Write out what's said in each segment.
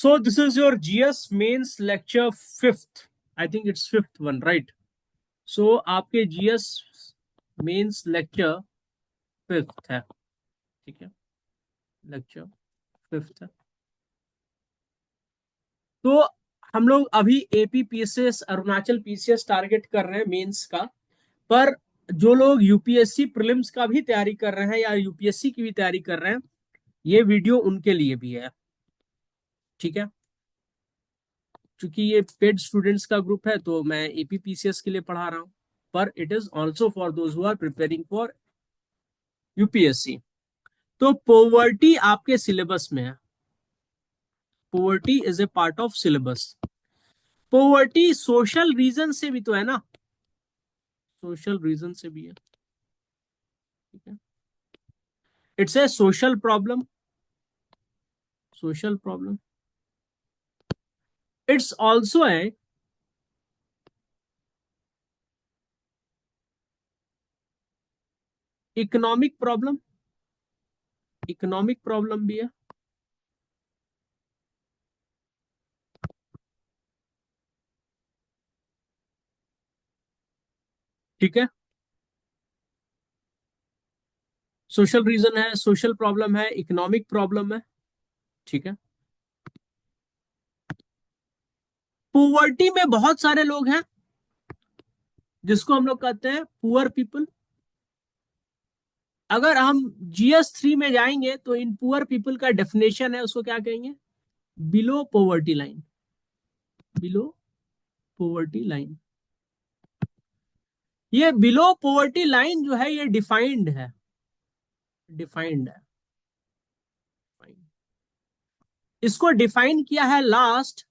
So this is your GS mains lecture fifth. I think it's fifth one, right? So आपके GS mains lecture fifth है, ठीक है, lecture fifth है। तो हम लोग अभी AP PCS Arunachal PCS target कर रहे हैं मेंस का, पर जो लोग यूपीएससी प्रीलिम्स का भी तैयारी कर रहे हैं या यूपीएससी की भी तैयारी कर रहे हैं, ये वीडियो उनके लिए भी है, ठीक है। क्योंकि ये पेड स्टूडेंट्स का ग्रुप है तो मैं एपीपीसीएस के लिए पढ़ा रहा हूं, पर it is also for those who are preparing for UPSC. तो पोवर्टी आपके सिलेबस में है, poverty is a part of syllabus. Poverty social reason से भी तो है ना, सोशल रीजन से भी है, ठीक है। It's a social problem, social problem. It's also a economic problem, economic problem भी है, ठीक है। सोशल रीजन है, सोशल प्रॉब्लम है, इकोनॉमिक प्रॉब्लम है, ठीक है। पोवर्टी में बहुत सारे लोग हैं जिसको हम लोग कहते हैं पुअर पीपल। अगर हम GS3 में जाएंगे तो इन पुअर पीपल का डेफिनेशन है, उसको क्या कहेंगे, below poverty line, below poverty line. ये बिलो पोवर्टी लाइन जो है ये डिफाइंड है, डिफाइंड है। इसको डिफाइन किया है लास्ट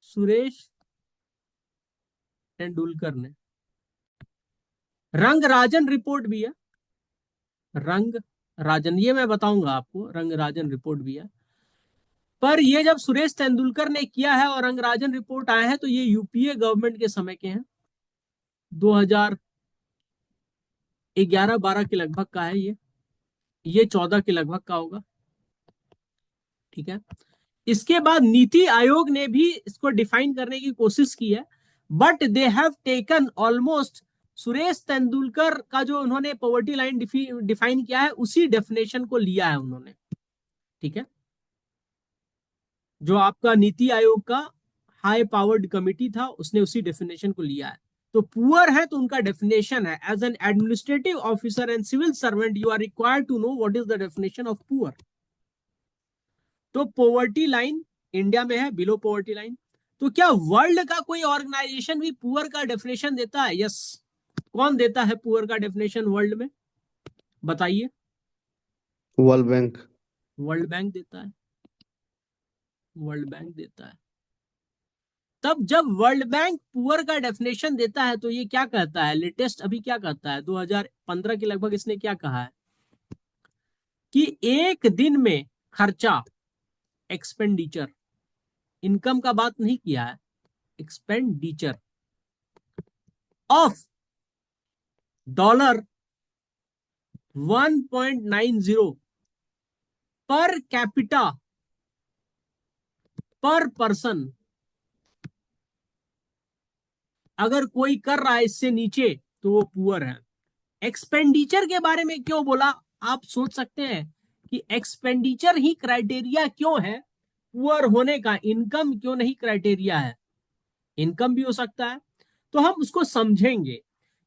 सुरेश तेंदुलकर ने। रंग राजन रिपोर्ट भी है, रंग राजन, ये मैं बताऊंगा आपको, रंग राजन रिपोर्ट भी है। पर ये जब सुरेश तेंदुलकर ने किया है और रंगराजन रिपोर्ट आए हैं तो ये यूपीए गवर्नमेंट के समय के हैं, 2011-12 के लगभग का है ये 14 के लगभग का होगा, ठीक है। इसके बाद नीति आयोग ने भी इसको डिफाइन करने की कोशिश की है, but they have taken almost Suresh Tendulkar का जो उन्होंने पॉवर्टी लाइन डिफाइन किया है उसी डेफिनेशन को लिया है उन्होंने, ठीक है। जो आपका नीति आयोग का हाई पावर्ड कमिटी था उसने उसी डेफिनेशन को लिया है। तो पुअर है तो उनका डेफिनेशन है, as an administrative officer and civil servant you are required to know what is the definition of poor. तो पॉवर्टी लाइन इंडिया में है, बिलो पॉवर्टी लाइन। तो क्या वर्ल्ड का कोई ऑर्गेनाइजेशन भी पुअर का डेफिनेशन देता है? यस। कौन देता है पुअर का डेफिनेशन वर्ल्ड में, बताइए? World bank. वर्ल्ड बैंक देता है, वर्ल्ड बैंक देता है। तब जब वर्ल्ड बैंक पुअर का डेफिनेशन देता है तो ये क्या कहता है, लेटेस्ट अभी क्या कहता है, 2015 के लगभग इसने क्या कहा है कि एक दिन में खर्चा, एक्सपेंडिचर, इनकम का बात नहीं किया है, एक्सपेंडिचर ऑफ $1.90 पर कैपिटा पर पर्सन। अगर कोई कर रहा है इससे नीचे तो वो पुअर है। एक्सपेंडिचर के बारे में क्यों बोला, आप सोच सकते हैं कि एक्सपेंडिचर ही क्राइटेरिया क्यों है पुअर होने का, इनकम क्यों नहीं क्राइटेरिया है? इनकम भी हो सकता है। तो हम उसको समझेंगे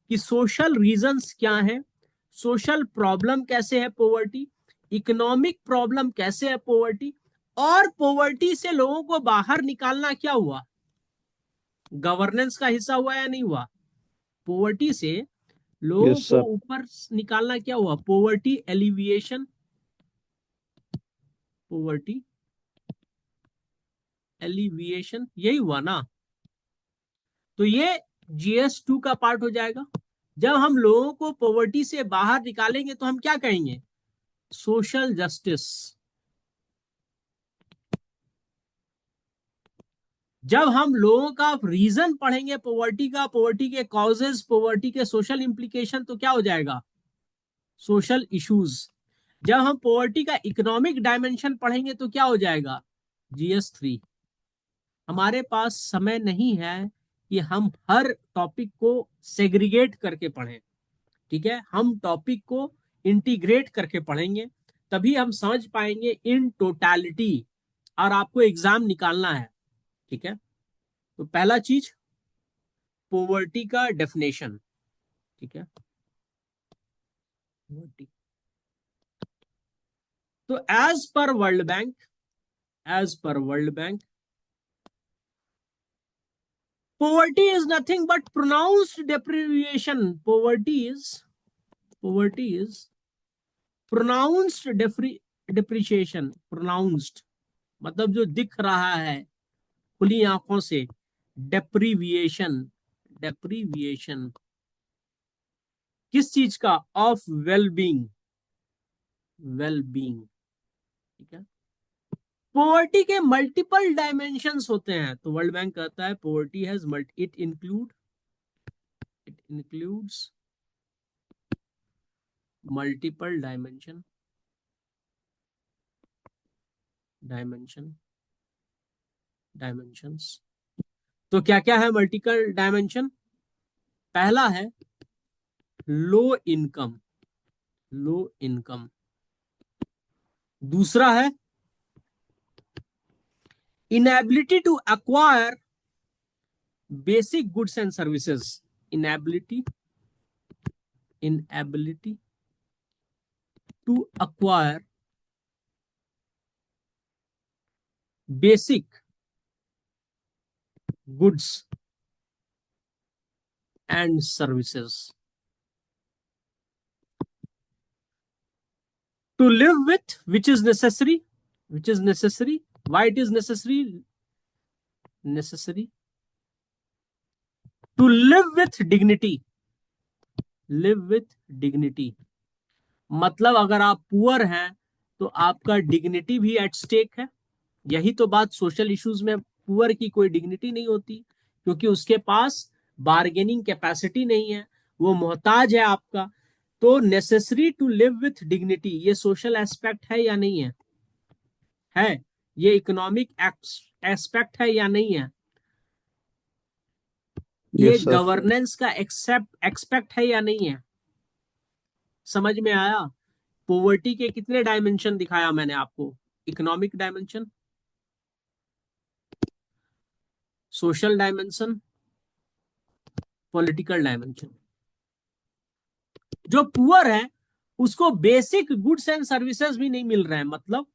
कि सोशल रीजंस क्या है, सोशल प्रॉब्लम कैसे है पोवर्टी, इकोनॉमिक प्रॉब्लम कैसे है पोवर्टी, और पोवर्टी से लोगों को बाहर निकालना क्या हुआ, गवर्नेंस का हिस्सा हुआ या नहीं हुआ, पोवर्टी से लोगों यस को सर। ऊपर निकालना क्या हुआ, पोवर्टी एलिविएशन, पोवर्टी एलिविएशन, यही हुआ ना। तो ये GS2 का पार्ट हो जाएगा। जब हम लोगों को पॉवर्टी से बाहर निकालेंगे तो हम क्या कहेंगे, सोशल जस्टिस। जब हम लोगों का रीजन पढ़ेंगे पॉवर्टी का, पॉवर्टी के कॉजेज, पॉवर्टी के सोशल इंप्लीकेशन, तो क्या हो जाएगा, सोशल इश्यूज। जब हम पॉवर्टी का इकोनॉमिक डायमेंशन पढ़ेंगे तो क्या हो जाएगा, GS3। हमारे पास समय नहीं है कि हम हर टॉपिक को सेग्रीगेट करके पढ़ें, ठीक है। हम टॉपिक को इंटीग्रेट करके पढ़ेंगे, तभी हम समझ पाएंगे इन टोटलिटी, और आपको एग्जाम निकालना है, ठीक है। तो पहला चीज, पोवर्टी का डेफिनेशन, ठीक है। poverty। तो as per world bank poverty is nothing but pronounced deprivation। poverty is pronounced depreciation। pronounced मतलब जो दिख रहा है खुली आंखों से, डेप्रीविएशन। डेप्रीविएशन किस चीज का, ऑफ वेल बीइंग, ठीक है। पोवर्टी के मल्टीपल डायमेंशंस होते हैं, तो वर्ल्ड बैंक कहता है poverty has multi, it includes multiple dimension dimensions. तो क्या क्या है मल्टीपल डायमेंशन? पहला है लो इनकम, लो इनकम। दूसरा है inability to acquire basic goods and services. Inability inability to acquire basic goods and services, to live with, which is necessary, why it is necessary to live with dignity। मतलब अगर आप poor हैं तो आपका dignity भी at stake है। यही तो बात, सोशल इश्यूज में पुअर की कोई डिग्निटी नहीं होती, क्योंकि उसके पास बार्गेनिंग कैपेसिटी नहीं है, वो मोहताज है आपका। तो necessary to live with dignity, ये सोशल एस्पेक्ट है या नहीं है? है। ये इकोनॉमिक एस्पेक्ट है या नहीं है? ये यस सर। गवर्नेंस का एक्सपेक्ट है या नहीं है? समझ में आया? पॉवर्टी के कितने डायमेंशन दिखाया मैंने आपको? Economic dimension, social dimension, political dimension. जो पुअर है उसको बेसिक गुड्स एंड सर्विसेज भी नहीं मिल रहा है, मतलब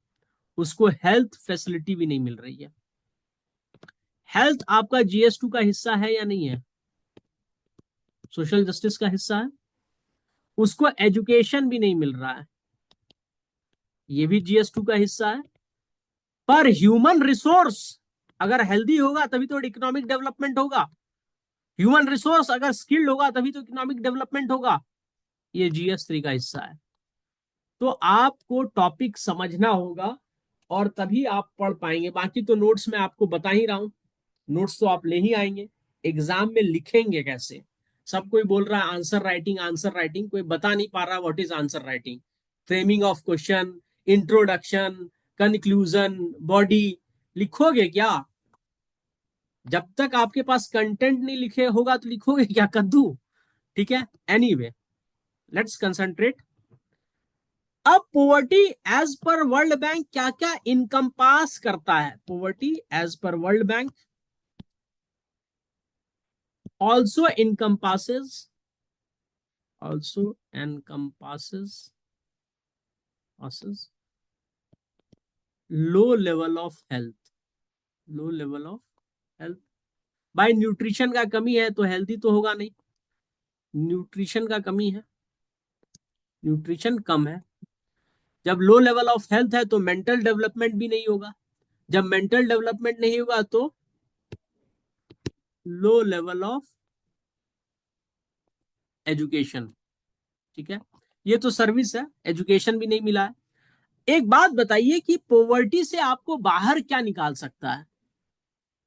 उसको हेल्थ फैसिलिटी भी नहीं मिल रही है। हेल्थ आपका GS2 का हिस्सा है या नहीं है? सोशल जस्टिस का हिस्सा है। उसको एजुकेशन भी नहीं मिल रहा है, ये भी GS2 का हिस्सा है। पर ह्यूमन रिसोर्स अगर हेल्दी होगा तभी तो इकोनॉमिक डेवलपमेंट होगा। ह्यूमन रिसोर्स अगर स्किल्ड होगा तभी तो इकोनॉमिक डेवलपमेंट होगा। ये GS3 का हिस्सा है। तो आपको टॉपिक समझना होगा और तभी आप पढ़ पाएंगे। बाकी तो नोट्स में आपको बता ही रहा हूं, नोट्स तो आप ले ही आएंगे, एग्जाम में लिखेंगे कैसे? सब कोई बोल रहा है आंसर राइटिंग आंसर राइटिंग, कोई बता नहीं पा रहा what is answer writing. Framing of question, introduction, conclusion, body, लिखोगे क्या? जब तक आपके पास कंटेंट नहीं लिखे होगा तो लिखोगे क्या कद्दू? ठीक है, एनीवे, लेट्स कंसंट्रेट। अब poverty as per world bank क्या क्या इनकम पास करता है? Poverty as per world bank also encompasses low level of health। भाई न्यूट्रिशन का कमी है तो हेल्थी तो होगा नहीं। न्यूट्रिशन का कमी है, न्यूट्रिशन कम है। जब लो लेवल ऑफ हेल्थ है तो मेंटल डेवलपमेंट भी नहीं होगा। जब मेंटल डेवलपमेंट नहीं होगा तो लो लेवल ऑफ एजुकेशन, ठीक है। ये तो सर्विस है, एजुकेशन भी नहीं मिला है। एक बात बताइए कि पॉवर्टी से आपको बाहर क्या निकाल सकता है?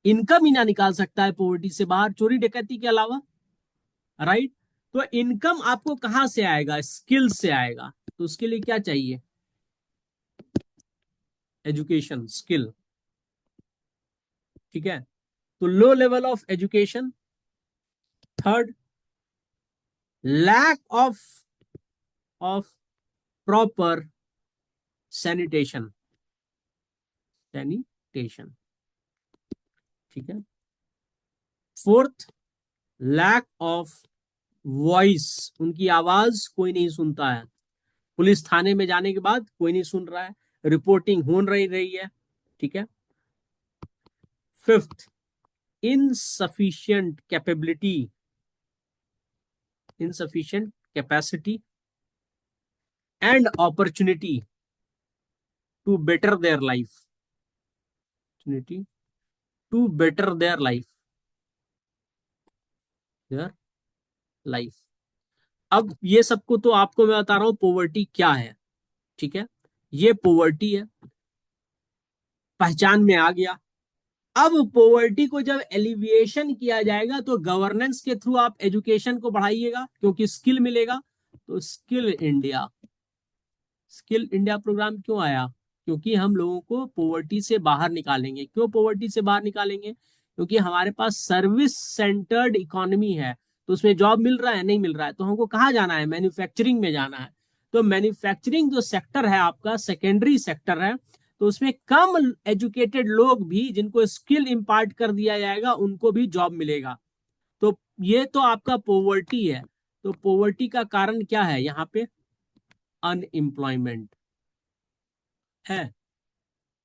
इनकम ही ना निकाल सकता है पॉवर्टी से बाहर, चोरी डकैती के अलावा, राइट। तो इनकम आपको कहां से आएगा? स्किल से आएगा। तो उसके लिए क्या चाहिए? एजुकेशन स्किल, ठीक है। तो low level of education, third lack of proper sanitation, sanitation, ठीक है। फोर्थ लैक ऑफ वॉइस, उनकी आवाज कोई नहीं सुनता है, पुलिस थाने में जाने के बाद कोई नहीं सुन रहा है, रिपोर्टिंग हो रही है, ठीक है। Fifth insufficient capability, insufficient capacity and opportunity to better their life, opportunity to better their life। अब ये सबको तो आपको मैं बता रहा हूं पोवर्टी क्या है, ठीक है। ये पोवर्टी है, पहचान में आ गया। अब पोवर्टी को जब एलिविएशन किया जाएगा तो गवर्नेंस के थ्रू आप एजुकेशन को बढ़ाइएगा, क्योंकि स्किल मिलेगा। तो स्किल इंडिया प्रोग्राम क्यों आया? क्योंकि हम लोगों को पॉवर्टी से बाहर निकालेंगे। क्यों पॉवर्टी से बाहर निकालेंगे? क्योंकि हमारे पास सर्विस सेंटर्ड इकोनॉमी है, तो उसमें जॉब मिल रहा है नहीं मिल रहा है, तो हमको कहाँ जाना है? मैन्युफैक्चरिंग में जाना है। तो मैन्युफैक्चरिंग जो सेक्टर है आपका सेकेंडरी सेक्टर है, तो उसमें कम एजुकेटेड लोग भी जिनको स्किल इम्पार्ट कर दिया जाएगा उनको भी जॉब मिलेगा। तो ये तो आपका पॉवर्टी है। तो पॉवर्टी का कारण क्या है यहाँ पे? अनएम्प्लॉयमेंट है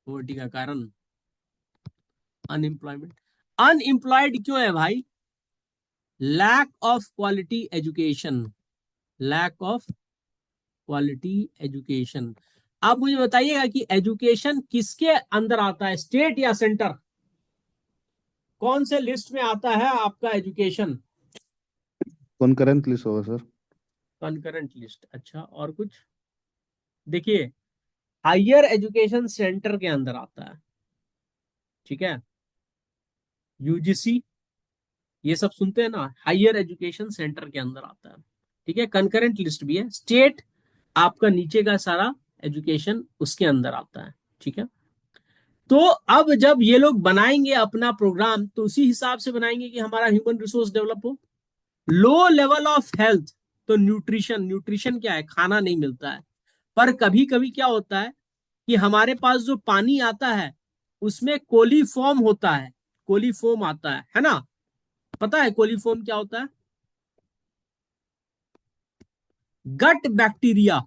पॉवर्टी का कारण, अनएम्प्लॉयमेंट। अनएम्प्लॉयड क्यों है भाई? Lack of quality education, lack of quality education. आप मुझे बताइएगा कि एजुकेशन किसके अंदर आता है, स्टेट या सेंटर? कौन से लिस्ट में आता है आपका एजुकेशन? कॉन्करेंट लिस्ट होगा सर। कंकरेंट लिस्ट, अच्छा। और कुछ? देखिए, हायर एजुकेशन सेंटर के अंदर आता है, ठीक है। यूजीसी ये सब सुनते हैं ना, हायर एजुकेशन सेंटर के अंदर आता है, ठीक है। कंकरेंट लिस्ट भी है। स्टेट आपका नीचे का सारा एजुकेशन उसके अंदर आता है, ठीक है। तो अब जब ये लोग बनाएंगे अपना प्रोग्राम तो उसी हिसाब से बनाएंगे कि हमारा ह्यूमन रिसोर्स डेवलप हो। लो लेवल ऑफ हेल्थ, तो न्यूट्रिशन, न्यूट्रिशन क्या है? खाना नहीं मिलता है। पर कभी कभी क्या होता है कि हमारे पास जो पानी आता है उसमें कोलीफॉर्म होता है, कोलीफॉर्म आता है ना? पता है कोलीफॉर्म क्या होता है? गट बैक्टीरिया,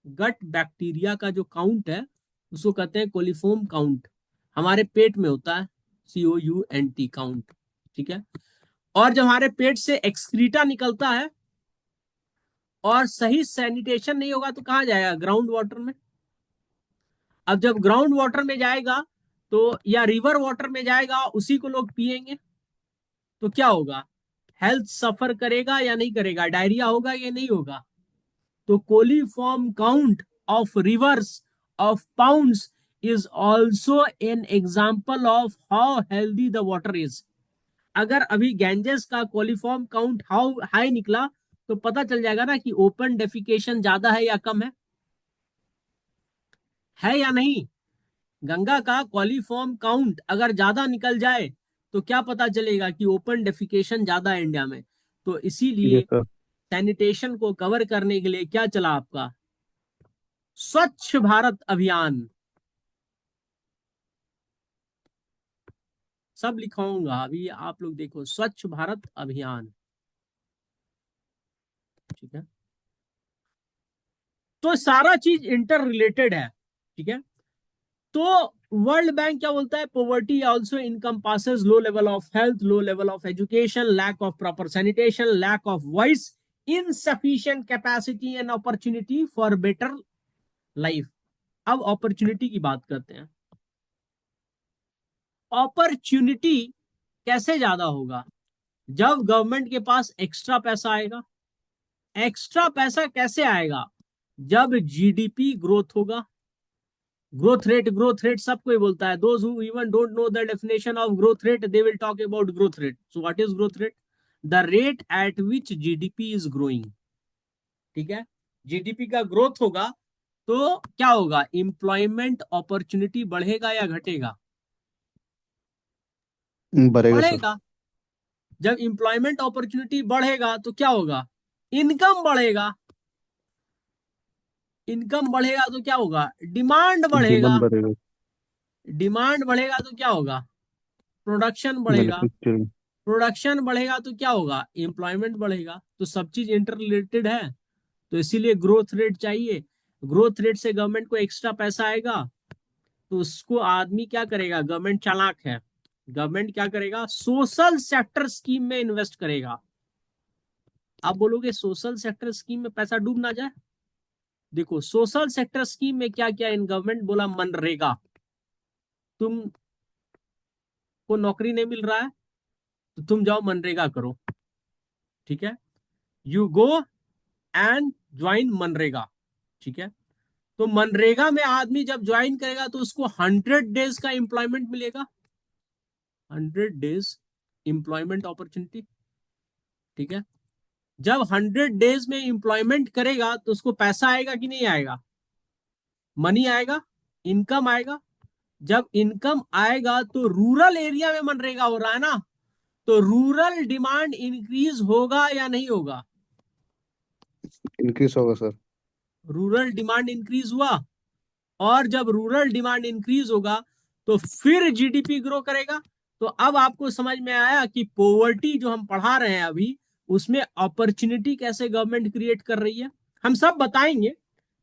गट बैक्टीरिया का जो काउंट है उसको कहते हैं कोलिफॉर्म काउंट। हमारे पेट में होता है, COUNT काउंट, ठीक है। और जब हमारे पेट से एक्सक्रीटा निकलता है और सही सैनिटेशन नहीं होगा तो कहाँ जाएगा? ग्राउंड वाटर में। अब जब ग्राउंड वाटर में जाएगा तो या रिवर वाटर में जाएगा, उसी को लोग पिएंगे, तो क्या होगा? हेल्थ सफर करेगा या नहीं करेगा? डायरिया होगा या नहीं होगा? तो coliform count of reverse of pounds is also an example of how healthy the water is. अगर अभी गैंजेस का कोलीफॉर्म काउंट हाउ हाई निकला तो पता चल जाएगा ना कि ओपन डेफिकेशन ज्यादा है या कम है या नहीं। गंगा का कोलीफॉर्म काउंट अगर ज्यादा निकल जाए तो क्या पता चलेगा कि ओपन डेफिकेशन ज्यादा है इंडिया में। तो इसीलिए यस सर। सैनिटेशन को कवर करने के लिए क्या चला आपका? स्वच्छ भारत अभियान। सब लिखाऊंगा अभी, आप लोग देखो, स्वच्छ भारत अभियान, ठीक है। तो सारा चीज इंटर रिलेटेड है, ठीक है। तो वर्ल्ड बैंक क्या बोलता है? Poverty also encompasses low level of health, low level of education, lack of proper sanitation, lack of voice, insufficient capacity and opportunity for better life. अब अपॉर्चुनिटी की बात करते हैं। अपॉर्चुनिटी कैसे ज्यादा होगा? जब गवर्नमेंट के पास एक्स्ट्रा पैसा आएगा। एक्स्ट्रा पैसा कैसे आएगा? जब जीडीपी ग्रोथ होगा। ग्रोथ रेट सब कोई बोलता है। Those who even don't know the definition of growth rate they will talk about growth rate. So what is growth rate? The rate at which GDP is growing, ठीक है। GDP का growth होगा तो क्या होगा, एम्प्लॉयमेंट अपॉर्चुनिटी बढ़ेगा या घटेगा? बढ़ेगा सर। बढ़ेगा। जब एम्प्लॉयमेंट अपॉर्चुनिटी बढ़ेगा तो क्या होगा, इनकम बढ़ेगा। इनकम बढ़ेगा तो क्या होगा, डिमांड बढ़ेगा। डिमांड बढ़ेगा। डिमांड बढ़ेगा तो क्या होगा, प्रोडक्शन बढ़ेगा। मैन्युफैक्चरिंग। प्रोडक्शन बढ़ेगा तो क्या होगा, एम्प्लॉयमेंट बढ़ेगा। तो सब चीज इंटर रिलेटेड है। तो इसीलिए ग्रोथ रेट चाहिए। ग्रोथ रेट से गवर्नमेंट को एक्स्ट्रा पैसा आएगा। तो उसको आदमी क्या करेगा, गवर्नमेंट चालाक है, गवर्नमेंट क्या करेगा, सोशल सेक्टर स्कीम में इन्वेस्ट करेगा। आप बोलोगे सोशल सेक्टर स्कीम में पैसा डूब ना जाए। देखो सोशल सेक्टर स्कीम में क्या क्या इन गवर्नमेंट बोला, मनरेगा। तुमको नौकरी नहीं मिल रहा है तो तुम जाओ मनरेगा करो। ठीक है, you go and join MNREGA. ठीक है, तो मनरेगा में आदमी जब ज्वाइन करेगा तो उसको 100 डेज का एम्प्लॉयमेंट मिलेगा। 100 डेज एम्प्लॉयमेंट अपॉर्चुनिटी। ठीक है, जब 100 डेज में एम्प्लॉयमेंट करेगा तो उसको पैसा आएगा कि नहीं आएगा, मनी आएगा, इनकम आएगा। जब इनकम आएगा तो रूरल एरिया में मनरेगा हो रहा है ना, तो रूरल डिमांड इंक्रीज होगा या नहीं होगा? इंक्रीज होगा सर। रूरल डिमांड इंक्रीज हुआ। और जब रूरल डिमांड इंक्रीज होगा तो फिर जीडीपी ग्रो करेगा। तो अब आपको समझ में आया कि पोवर्टी जो हम पढ़ा रहे हैं अभी, उसमें अपॉर्चुनिटी कैसे गवर्नमेंट क्रिएट कर रही है, हम सब बताएंगे।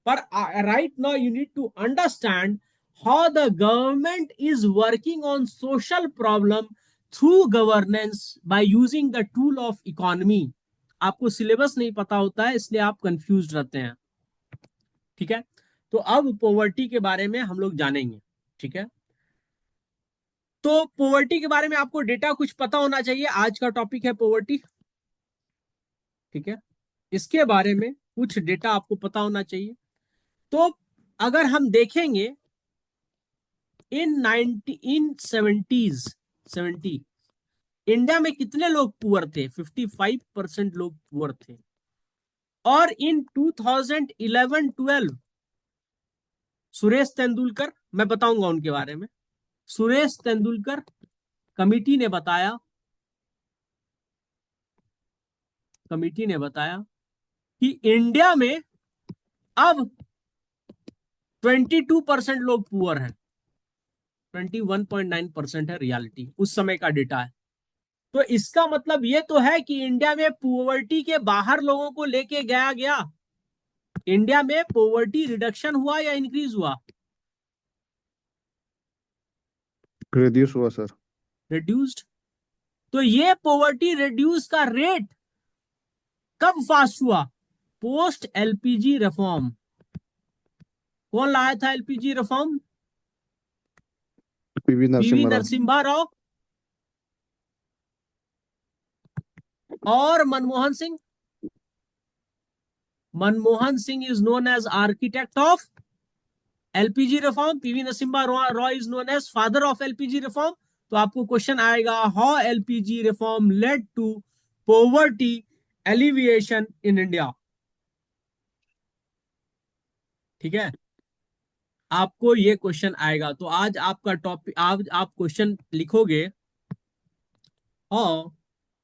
पर right now you need to understand how the government is working on social problem through governance by using the tool of economy. आपको सिलेबस नहीं पता होता है इसलिए आप कंफ्यूज रहते हैं। ठीक है, तो अब पॉवर्टी के बारे में हम लोग जानेंगे। ठीक है, तो पॉवर्टी के बारे में आपको डेटा कुछ पता होना चाहिए। आज का टॉपिक है पॉवर्टी। ठीक है, इसके बारे में कुछ डेटा आपको पता होना चाहिए। तो अगर हम देखेंगे इन 70 इंडिया में कितने लोग पुअर थे, 55% लोग पुअर थे। और इन 2011-12 सुरेश तेंदुलकर, मैं बताऊंगा उनके बारे में, सुरेश तेंदुलकर कमिटी ने बताया, कमिटी ने बताया कि इंडिया में अब 22% लोग पुअर हैं। 21.9% है रियलिटी, उस समय का डेटा है। तो इसका मतलब ये तो है कि इंडिया में पुअर्टी के बाहर लोगों को लेके गया गया। इंडिया में पोवर्टी रिडक्शन हुआ या इंक्रीज हुआ? रिड्यूस हुआ सर। रिड्यूस्ड। तो ये पोवर्टी रिड्यूस का रेट कब फास्ट हुआ, पोस्ट एलपीजी रिफॉर्म। कौन लाया था LPG reform? PV PV Narasimha Rao. Narasimha Rao और Manmohan Singh. Manmohan Singh is known as architect of LPG reform, PV Narasimha Rao is known as father of LPG reform. तो आपको क्वेश्चन आएगा, how LPG reform led to poverty alleviation in India. ठीक है, आपको ये क्वेश्चन आएगा। तो आज आपका टॉपिक, आज आप क्वेश्चन लिखोगे, हाँ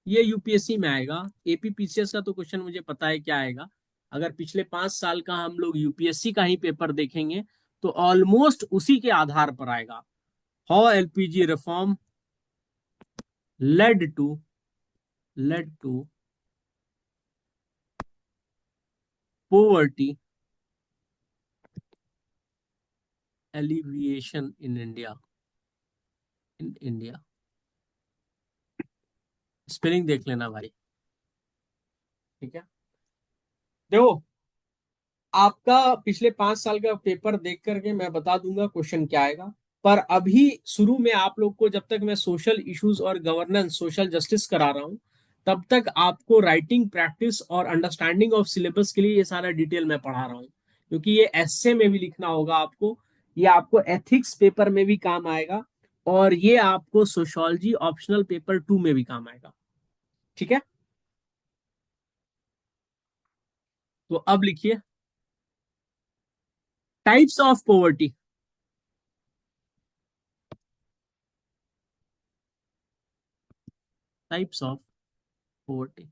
ये यूपीएससी में आएगा। एपीपीसीएस का तो क्वेश्चन मुझे पता है क्या आएगा। अगर पिछले 5 साल का हम लोग यूपीएससी का ही पेपर देखेंगे तो ऑलमोस्ट उसी के आधार पर आएगा। How LPG reform led to led to poverty alleviation in India. In India, spelling देख लेना भाई। ठीक है, देखो आपका पिछले 5 साल का पेपर देख करके मैं बता दूंगा क्वेश्चन क्या आएगा। पर अभी शुरू में आप लोग को जब तक मैं सोशल इश्यूज और गवर्नेंस, सोशल जस्टिस करा रहा हूं, तब तक आपको राइटिंग प्रैक्टिस और अंडरस्टैंडिंग ऑफ सिलेबस के लिए ये सारा डिटेल मैं पढ़ा रहा हूँ। क्योंकि ये एस्से में भी लिखना होगा आपको, ये आपको एथिक्स पेपर में भी काम आएगा, और ये आपको सोशोलॉजी ऑप्शनल पेपर 2 में भी काम आएगा। ठीक है, तो अब लिखिए, types of poverty, types of poverty.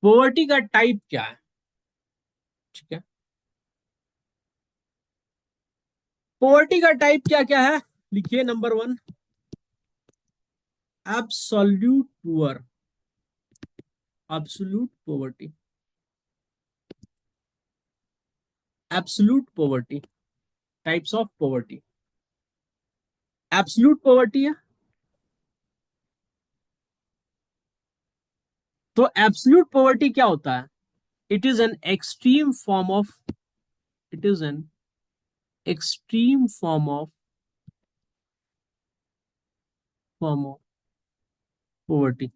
Poverty का टाइप क्या है? ठीक है, पॉवर्टी का टाइप क्या क्या है, लिखिए। Number 1, absolute poor, absolute poverty, absolute poverty, types of poverty. Absolute poverty है, तो एब्सोल्यूट पॉवर्टी क्या होता है? It is an extreme form of, it is an extreme form of poverty.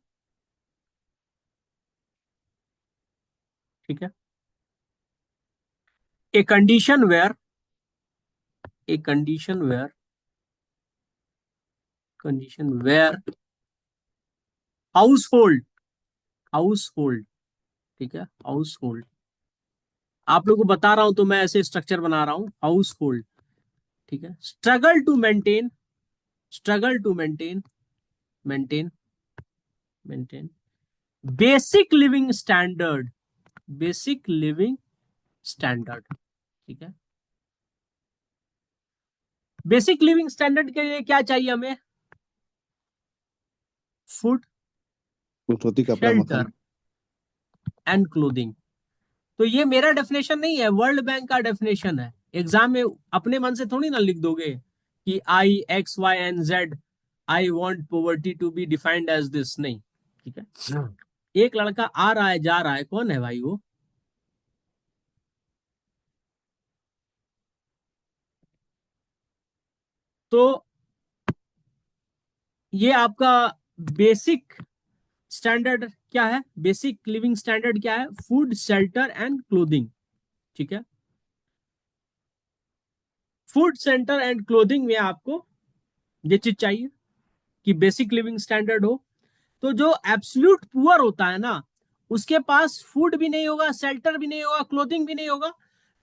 ठीक है, a condition where, a condition where household, ठीक है, house hold. आप लोगों को बता रहा हूं तो मैं ऐसे स्ट्रक्चर बना रहा हूं, हाउस होल्ड। ठीक है, struggle to maintain, struggle to maintain maintain basic living standard, basic living standard. ठीक है, बेसिक लिविंग स्टैंडर्ड के लिए क्या चाहिए हमें? फूड, रोटी कपड़ा शेल्टर मकान। And clothing. तो ये मेरा डेफिनेशन नहीं है, वर्ल्ड बैंक का डेफिनेशन है। एग्जाम में अपने मन से थोड़ी ना लिख दोगे कि I X Y and Z, I want poverty to be defined as this, नहीं। ठीक है, एक लड़का आ रहा है जा रहा है, कौन है भाई वो? तो ये आपका बेसिक स्टैंडर्ड क्या है, बेसिक लिविंग स्टैंडर्ड क्या है? Food, shelter and clothing. ठीक है, फूड, शेल्टर एंड क्लोथिंग में आपको ये चीज चाहिए कि बेसिक लिविंग स्टैंडर्ड हो। तो जो एब्सोल्यूट पुअर होता है ना, उसके पास फूड भी नहीं होगा, शेल्टर भी नहीं होगा, क्लोथिंग भी नहीं होगा,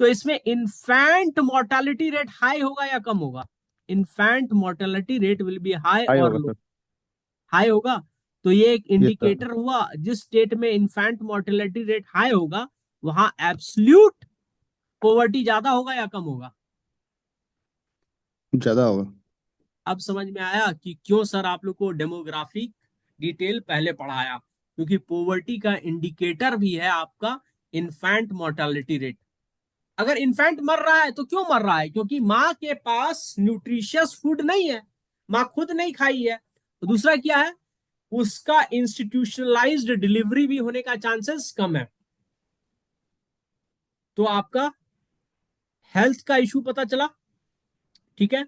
तो इसमें इन्फेंट मोर्टालिटी रेट हाई होगा या कम होगा? Infant mortality rate will be high high और होगा लो? सर। हाई होगा। तो ये एक यस सर। इंडिकेटर हुआ, जिस स्टेट में इन्फेंट मोर्टेलिटी रेट हाई होगा वहां एब्सोल्यूट पॉवर्टी ज्यादा होगा या कम होगा? ज्यादा होगा। अब समझ में आया कि क्यों सर आप लोग को डेमोग्राफिक डिटेल पहले पढ़ाया, क्योंकि पॉवर्टी का इंडिकेटर भी है आपका इन्फेंट मोर्टालिटी रेट। अगर इन्फेंट मर रहा है तो क्यों मर रहा है? क्योंकि माँ के पास न्यूट्रिशियस फूड नहीं है, माँ खुद नहीं खाई है। तो दूसरा क्या है, उसका इंस्टीट्यूशनलाइज्ड डिलीवरी भी होने का चांसेस कम है। तो आपका हेल्थ का इशू पता चला। ठीक है,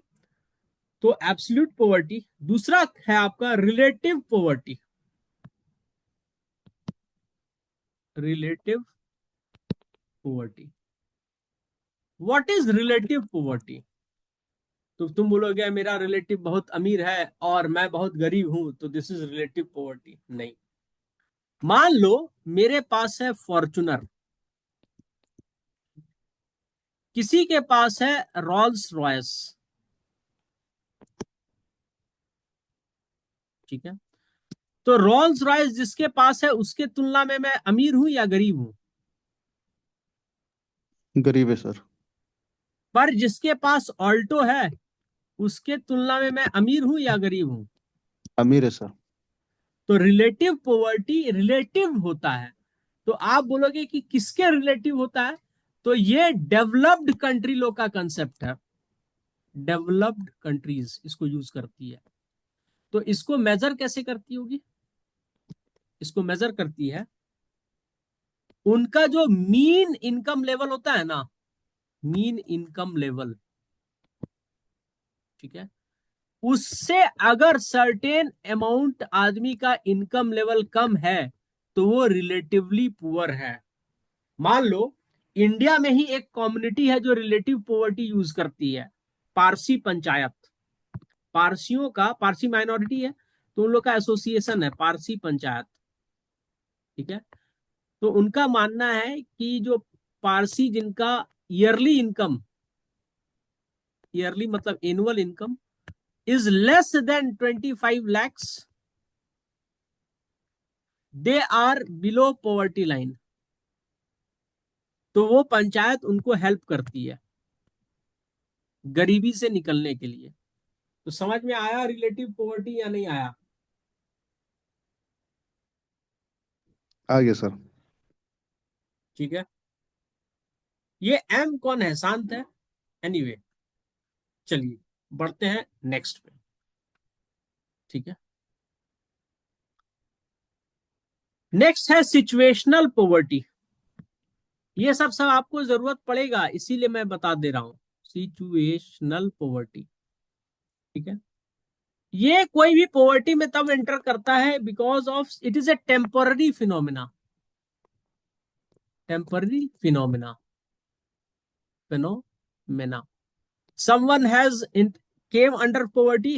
तो एब्सोल्यूट पॉवर्टी। दूसरा है आपका relative poverty, relative poverty. What is relative poverty? तो तुम बोलोगे मेरा रिलेटिव बहुत अमीर है और मैं बहुत गरीब हूं तो दिस इज रिलेटिव पॉवर्टी, नहीं। मान लो मेरे पास है फॉर्चुनर, किसी के पास है रोल्स रॉयस। ठीक है, तो रोल्स रॉयस जिसके पास है उसके तुलना में मैं अमीर हूं या गरीब हूं? गरीब है सर। पर जिसके पास ऑल्टो है उसके तुलना में मैं अमीर हूं या गरीब हूं? अमीर है सर। तो रिलेटिव पॉवर्टी रिलेटिव होता है। तो आप बोलोगे कि किसके रिलेटिव होता है? तो ये डेवलप्ड कंट्री लोग का कंसेप्ट है, डेवलप्ड कंट्रीज इसको यूज करती है। तो इसको मेजर कैसे करती होगी? इसको मेजर करती है उनका जो मीन इनकम लेवल होता है ना, मीन इनकम लेवल। ठीक है, उससे अगर सर्टेन अमाउंट आदमी का इनकम लेवल कम है तो वो रिलेटिवली पुअर है। मान लो इंडिया में ही एक कम्युनिटी है जो रिलेटिव पॉवर्टी यूज करती है, पारसी पंचायत। पारसियों का, पारसी माइनॉरिटी है तो उन लोग का एसोसिएशन है पारसी पंचायत। ठीक है, तो उनका मानना है कि जो पारसी जिनका ईयरली इनकम, ईयरली मतलब annual income is less than 25 lakhs, they are below poverty line. तो वो पंचायत उनको हेल्प करती है गरीबी से निकलने के लिए। तो समझ में आया रिलेटिव पॉवर्टी या नहीं आया? आ गया सर। ठीक है। ये एम कौन है? शांत है। एनीवे चलिए बढ़ते हैं नेक्स्ट पे। ठीक है। नेक्स्ट है सिचुएशनल पॉवर्टी। ये सब आपको जरूरत पड़ेगा, इसीलिए मैं बता दे रहा हूं। सिचुएशनल पॉवर्टी, ठीक है। ये कोई भी पॉवर्टी में तब एंटर करता है because of it is a temporary phenomena. Temporary phenomena, phenomena. Someone has came under poverty,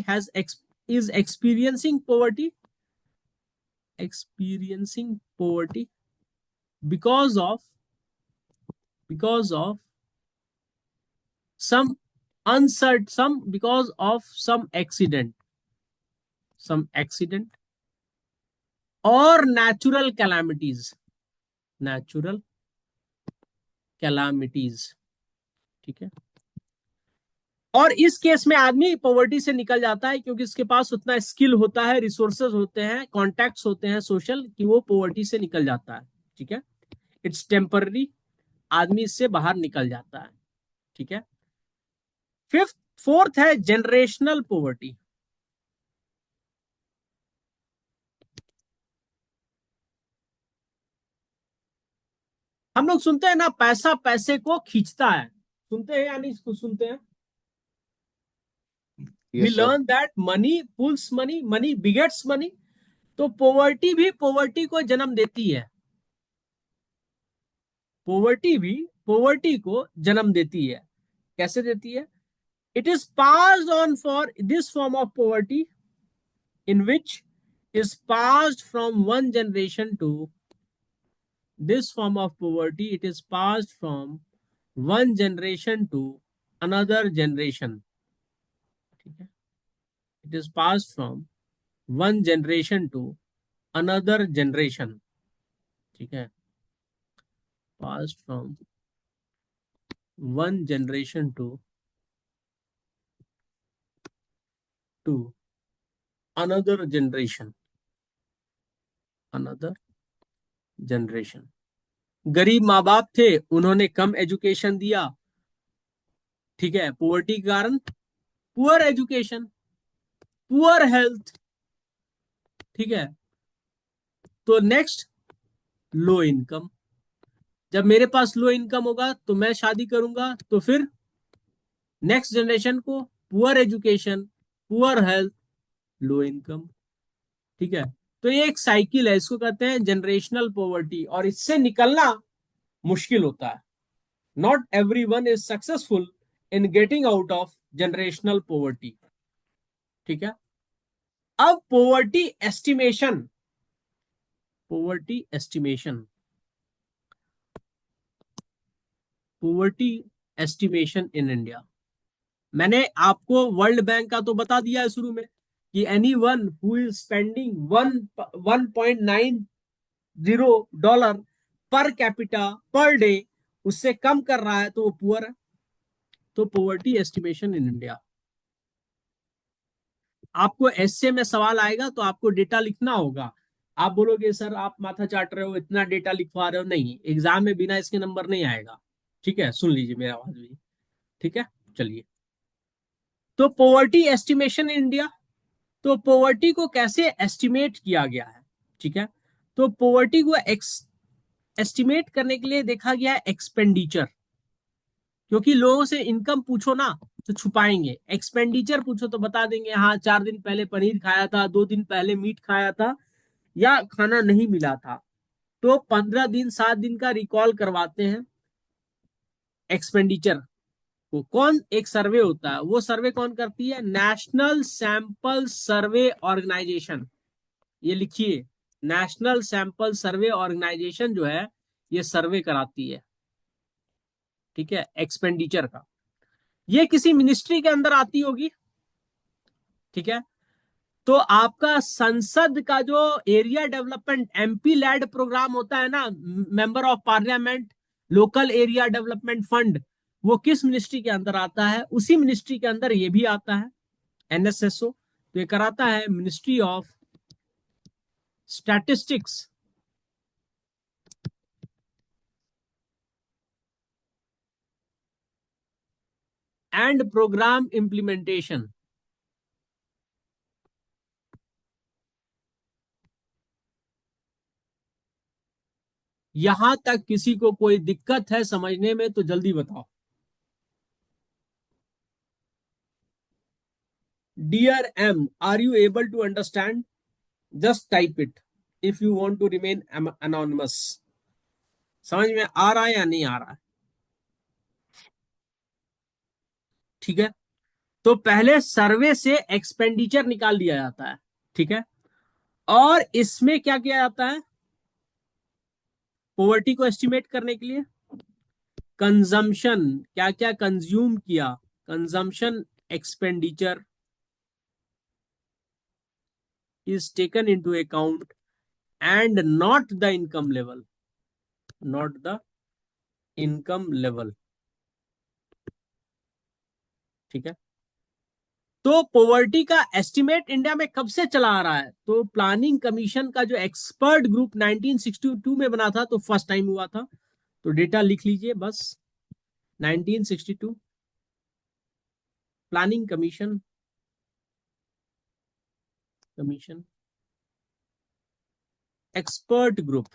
is experiencing poverty because of because of some uncertain, some accident or natural calamities, ठीक है। और इस case में आदमी poverty से निकल जाता है क्योंकि उसके पास उतना स्किल होता है, रिसोर्सेज होते हैं, कॉन्टैक्ट्स होते हैं सोशल, कि वो पॉवर्टी से निकल जाता है। ठीक है। इट्स टेम्पररी, आदमी इससे बाहर निकल जाता है। ठीक है। फिफ्थ फोर्थ है जनरेशनल पॉवर्टी। हम लोग सुनते हैं ना, पैसा पैसे को खींचता है। सुनते हैं या नहीं सुनते हैं? We yes sir. Learn that money pulls money, money begets money. तो पॉवर्टी भी पॉवर्टी को जन्म देती है। पॉवर्टी भी पॉवर्टी को जन्म देती है। कैसे देती है? It is passed on for this form of poverty in which is passed from one generation to this form of poverty, it is passed from one generation to another generation। ठीक है। it is passed from one generation to another generation। ठीक है। passed from one generation to another generation, another generation। गरीब माँ बाप थे, उन्होंने कम education दिया। ठीक है। पोवर्टी के कारण पुअर एजुकेशन, पुअर हेल्थ। ठीक है। तो नेक्स्ट लो इनकम। जब मेरे पास लो इनकम होगा तो मैं शादी करूंगा, तो फिर नेक्स्ट जनरेशन को poor education, poor health, low income. ठीक है। तो ये एक साइकिल है, इसको कहते हैं जनरेशनल पॉवर्टी, और इससे निकलना मुश्किल होता है। Not every one is successful in getting out of generational poverty. ठीक है। अब poverty estimation, poverty estimation, poverty estimation in India. मैंने आपको वर्ल्ड बैंक का तो बता दिया है शुरू में कि any one who is spending 1.90 dollar पर कैपिटा पर डे, उससे कम कर रहा है तो वो पुअर है। तो पॉवर्टी एस्टिमेशन इन इंडिया। आपको एसए में सवाल आएगा तो आपको डेटा लिखना होगा। आप बोलोगे सर आप माथा चाट रहे हो, इतना डेटा लिखवा रहे हो। नहीं, एग्जाम में बिना इसके नंबर नहीं आएगा। ठीक है, सुन लीजिए मेरा आवाज भी। ठीक है। चलिए, तो पॉवर्टी एस्टिमेशन इन इंडिया। तो पॉवर्टी को कैसे एस्टिमेट किया गया है? ठीक है। तो पॉवर्टी को एस्टिमेट करने के लिए देखा गया है एक्सपेंडिचर। क्योंकि लोगों से इनकम पूछो ना तो छुपाएंगे, एक्सपेंडिचर पूछो तो बता देंगे हाँ 4 दिन पहले पनीर खाया था, 2 दिन पहले मीट खाया था, या खाना नहीं मिला था। तो 15 दिन 7 दिन का रिकॉल करवाते हैं एक्सपेंडिचर को। कौन? एक सर्वे होता है, वो सर्वे कौन करती है? National sample survey organisation. ये लिखिए, नेशनल सैंपल सर्वे ऑर्गेनाइजेशन जो है ये सर्वे कराती है। ठीक है, एक्सपेंडिचर का, ये किसी मिनिस्ट्री के अंदर आती होगी। ठीक है, तो आपका संसद का जो area development MP led programme होता है ना, member of parliament local area development fund, वो किस मिनिस्ट्री के अंदर आता है? उसी मिनिस्ट्री के अंदर ये भी आता है, एनएसएसओ। तो ये कराता है ministry of statistics and programme implementation. यहां तक किसी को कोई दिक्कत है समझने में तो जल्दी बताओ। Dear M, are you able to understand? Just type it if you want to remain anonymous. समझ में आ रहा है या नहीं आ रहा है? ठीक है, तो पहले सर्वे से एक्सपेंडिचर निकाल लिया जाता है। ठीक है, और इसमें क्या किया जाता है? पॉवर्टी को एस्टिमेट करने के लिए कंजम्पशन, क्या क्या कंज्यूम किया, consumption expenditure is taken into account and not the income level, not the income level. ठीक है, तो पॉवर्टी का एस्टिमेट इंडिया में कब से चला आ रहा है? तो प्लानिंग कमीशन का जो एक्सपर्ट ग्रुप 1962 में बना था, तो फर्स्ट टाइम हुआ था। तो डेटा लिख लीजिए बस, 1962 planning commission, commission expert group.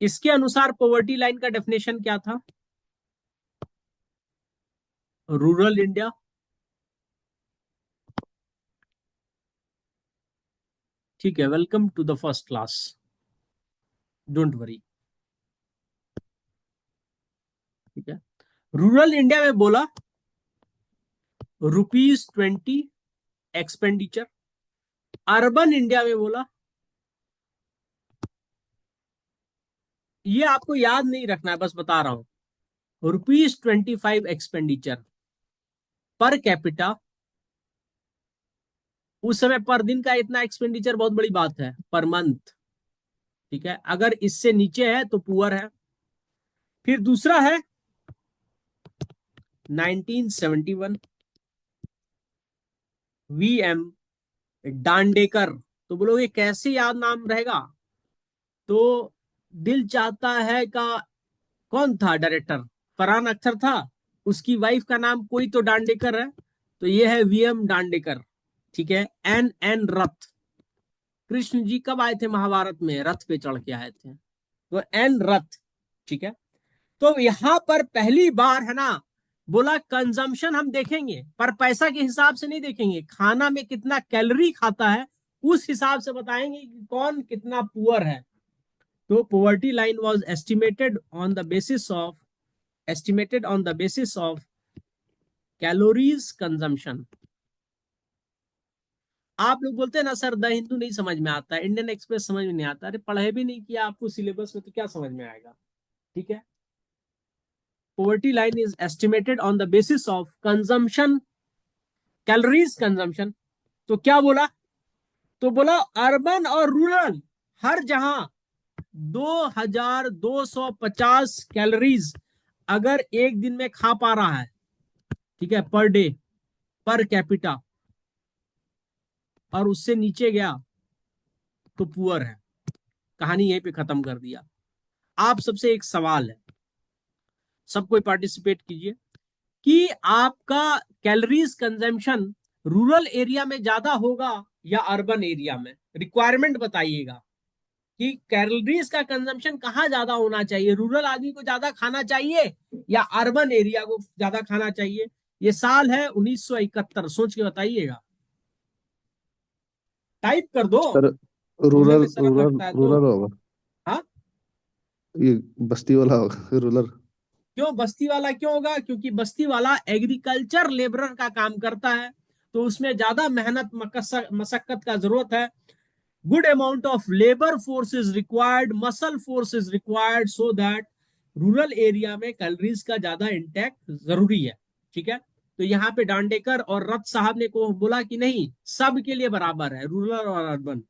इसके अनुसार पॉवर्टी लाइन का डेफिनेशन क्या था? रूरल इंडिया, ठीक है, welcome to the first class, don't worry. ठीक है, रूरल इंडिया में बोला ₹20 एक्सपेंडिचर, अर्बन इंडिया में बोला, ये आपको याद नहीं रखना है, बस बता रहा हूं, ₹25 एक्सपेंडिचर पर कैपिटा। उस समय पर दिन का इतना एक्सपेंडिचर बहुत बड़ी बात है, पर मंथ। ठीक है, अगर इससे नीचे है तो पुअर है। फिर दूसरा है 1971 वीएम डांडेकर। तो बोलोगे कैसे याद नाम रहेगा? तो दिल चाहता है का कौन था डायरेक्टर? फरहान अख्तर था, उसकी वाइफ का नाम कोई तो डांडेकर है, तो ये है वीएम डांडेकर। ठीक है, एन एन रथ, कृष्ण जी कब आए थे महाभारत में? रथ पे चढ़ के आए थे, तो एन रथ। ठीक है, तो यहां पर पहली बार है ना, बोला कंजम्पशन हम देखेंगे पर पैसा के हिसाब से नहीं देखेंगे, खाना में कितना कैलोरी खाता है उस हिसाब से बताएंगे कि कौन कितना पुअर है। तो poverty line was estimated on the basis of calories consumption. आप लोग बोलते हैं ना सर द हिंदू नहीं समझ में आता है, इंडियन एक्सप्रेस समझ में नहीं आता। अरे पढ़े भी नहीं किया आपको सिलेबस में तो क्या समझ में आएगा? ठीक है, poverty line is estimated on the basis of consumption, calories consumption. तो क्या बोला? तो बोला अर्बन और रूरल हर जहां 2250 कैलोरीज अगर एक दिन में खा पा रहा है, ठीक है, पर डे, पर कैपिटा, और उससे नीचे गया तो पुअर है। कहानी यहीं पे खत्म कर दिया। आप सबसे एक सवाल है, सब कोई पार्टिसिपेट कीजिए, कि आपका कैलोरीज कंजम्पशन रूरल एरिया में ज्यादा होगा या अर्बन एरिया में? रिक्वायरमेंट बताइएगा कि कैलोरीज का कंजम्पशन कहाँ ज्यादा होना चाहिए, रूरल आदमी को ज्यादा खाना चाहिए या अर्बन एरिया को ज्यादा खाना चाहिए? ये साल है 1971, सोच के बताइएगा, टाइप कर दो, सर, बोलने रूरल में शर्म रूरल लगता है तो। रूरल होगा। हाँ, ये बस्ती वाला होगा रूरल। क्यों बस्ती वाला क्यों होगा? क्योंकि बस्ती वाला एग्रीकल्चर लेबरर का काम करता है, तो उसमें ज्यादा मेहनत मशक्कत का जरूरत है। good amount of labor force is required, muscle force is required, so that rural area में कैलोरीज का ज्यादा इंटेक जरूरी है। ठीक है, तो यहाँ पे दांडेकर और रथ साहब ने को बोला कि नहीं, सब के लिए बराबर है, रूरल और अर्बन,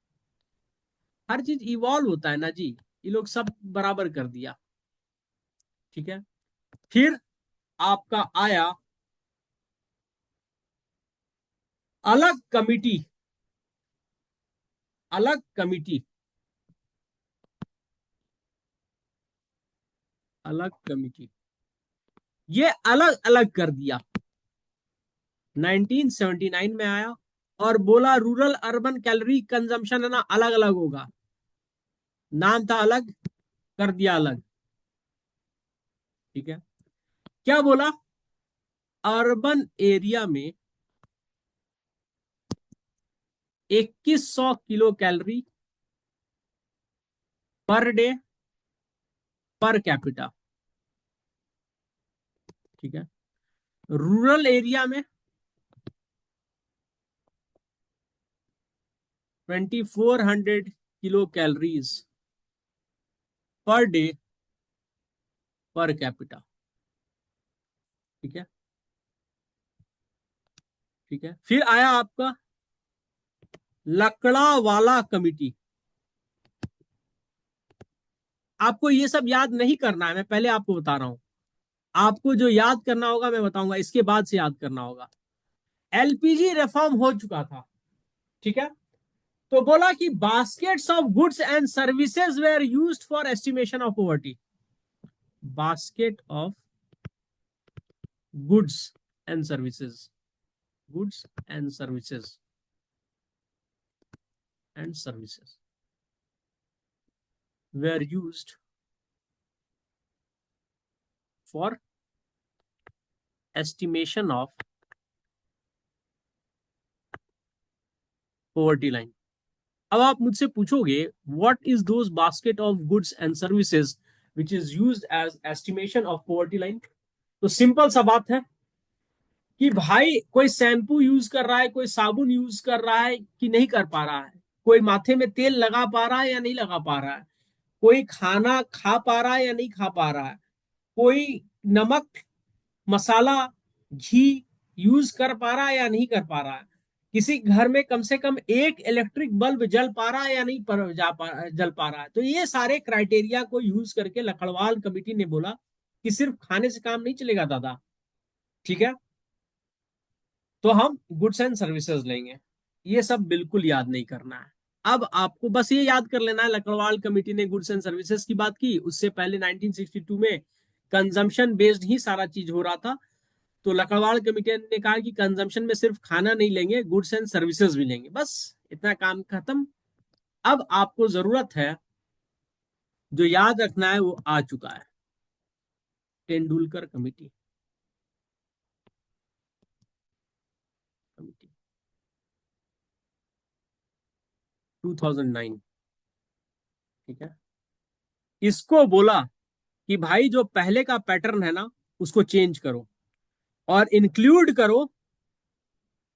हर चीज इवॉल्व होता है ना जी, ये लोग सब बराबर कर दिया। ठीक है, फिर आपका आया अलग कमिटी, अलग कमिटी, अलग कमिटी, ये अलग अलग कर दिया। 1979 में आया और बोला रूरल अर्बन कैलोरी कंजम्पशन है ना अलग अलग होगा, नाम था अलग, कर दिया अलग। ठीक है, क्या बोला, अर्बन एरिया में 2100 kilo calorie per day per capita. ठीक है, रूरल एरिया में 2400 kilo calories per day per capita. ठीक है, ठीक है, फिर आया आपका लकड़ा वाला कमिटी। आपको ये सब याद नहीं करना है, मैं पहले आपको बता रहा हूं, आपको जो याद करना होगा मैं बताऊंगा, इसके बाद से याद करना होगा। एलपीजी रिफॉर्म हो चुका था। ठीक है, तो बोला कि baskets of goods and services were used for estimation of poverty. Basket of goods and services, goods and services, and services were used for estimation of poverty line. अब आप मुझसे पूछोगे what is those basket of goods and services which is used as estimation of poverty line. तो simple सा बात है कि भाई कोई शैम्पू यूज कर रहा है, कोई साबुन यूज कर रहा है कि नहीं कर पा रहा है, कोई माथे में तेल लगा पा रहा है या नहीं लगा पा रहा है, कोई खाना खा पा रहा है या नहीं खा पा रहा है, कोई नमक मसाला घी यूज कर पा रहा है या नहीं कर पा रहा है, किसी घर में कम से कम एक इलेक्ट्रिक बल्ब जल पा रहा है या नहीं जल पा रहा है। तो ये सारे क्राइटेरिया को यूज करके लकड़वाल कमेटी ने बोला कि सिर्फ खाने से काम नहीं चलेगा दादा। ठीक है, तो हम गुड्स एंड सर्विसेज लेंगे। ये सब बिल्कुल याद नहीं करना है। अब आपको बस ये याद कर लेना है लकड़वाल कमेटी ने गुड्स एंड सर्विसेज की बात की, उससे पहले 1962 में कंजम्पशन बेस्ड ही सारा चीज हो रहा था। तो लकड़वाल कमेटी ने कहा कि कंजम्पशन में सिर्फ खाना नहीं लेंगे, गुड्स एंड सर्विसेज भी लेंगे, बस इतना काम खत्म। अब आपको जरूरत है, जो याद रखना है वो आ चुका है, तेंदुलकर कमेटी, कमेटी 2009। ठीक है, इसको बोला कि भाई जो पहले का पैटर्न है ना उसको चेंज करो और इंक्लूड करो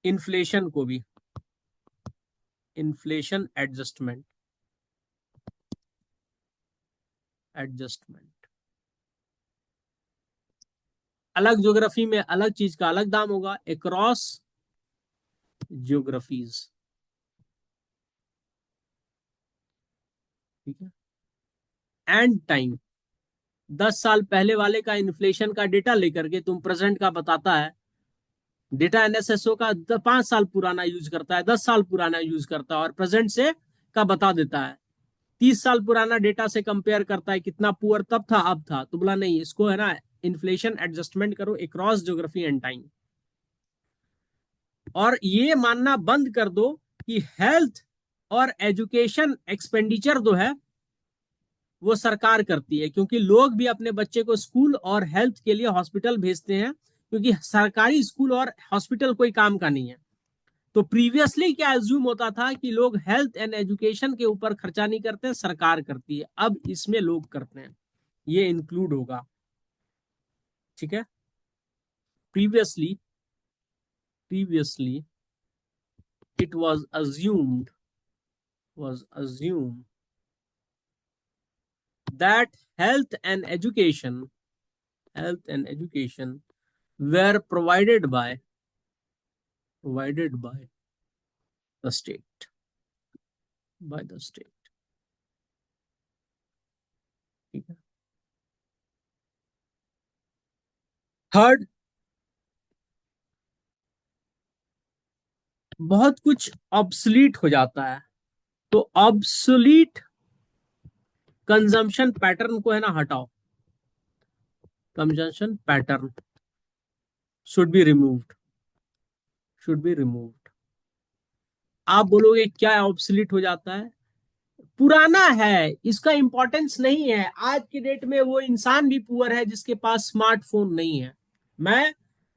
इन्फ्लेशन को भी, इन्फ्लेशन एडजस्टमेंट, एडजस्टमेंट। अलग ज्योग्राफी में अलग चीज का अलग दाम होगा, अक्रॉस ज्योग्राफीज। ठीक है, एंड टाइम, 10 साल पहले वाले का इन्फ्लेशन का डेटा लेकर के तुम प्रेजेंट का बताता है। डेटा एनएसएसओ का 5 साल पुराना यूज करता है, 10 साल पुराना यूज करता है और प्रेजेंट से का बता देता है। 30 साल पुराना डेटा से कंपेयर करता है कितना पुअर तब था अब था, तो बोला नहीं, इसको है ना इन्फ्लेशन एडजस्टमेंट करो अक्रॉस ज्योग्राफी एंड टाइम। और ये मानना बंद कर दो कि हेल्थ और एजुकेशन एक्सपेंडिचर जो है वो सरकार करती है, क्योंकि लोग भी अपने बच्चे को स्कूल और हेल्थ के लिए हॉस्पिटल भेजते हैं, क्योंकि सरकारी स्कूल और हॉस्पिटल कोई काम का नहीं है। तो प्रीवियसली क्या एज्यूम होता था कि लोग हेल्थ एंड एजुकेशन के ऊपर खर्चा नहीं करते, सरकार करती है, अब इसमें लोग करते हैं, ये इंक्लूड होगा। ठीक है, previously, previously it was assumed was assumed that health and education were provided by the state, by the state. ठीक है। थर्ड, बहुत कुछ ऑब्सलीट हो जाता है, तो ऑब्सोलीट कंजम्पशन पैटर्न को है ना हटाओ, consumption pattern should be removed, should be removed. आप बोलोगे क्या ऑब्सलीट हो जाता है? पुराना है, इसका इंपॉर्टेंस नहीं है। आज के डेट में वो इंसान भी पुअर है जिसके पास स्मार्टफोन नहीं है। मैं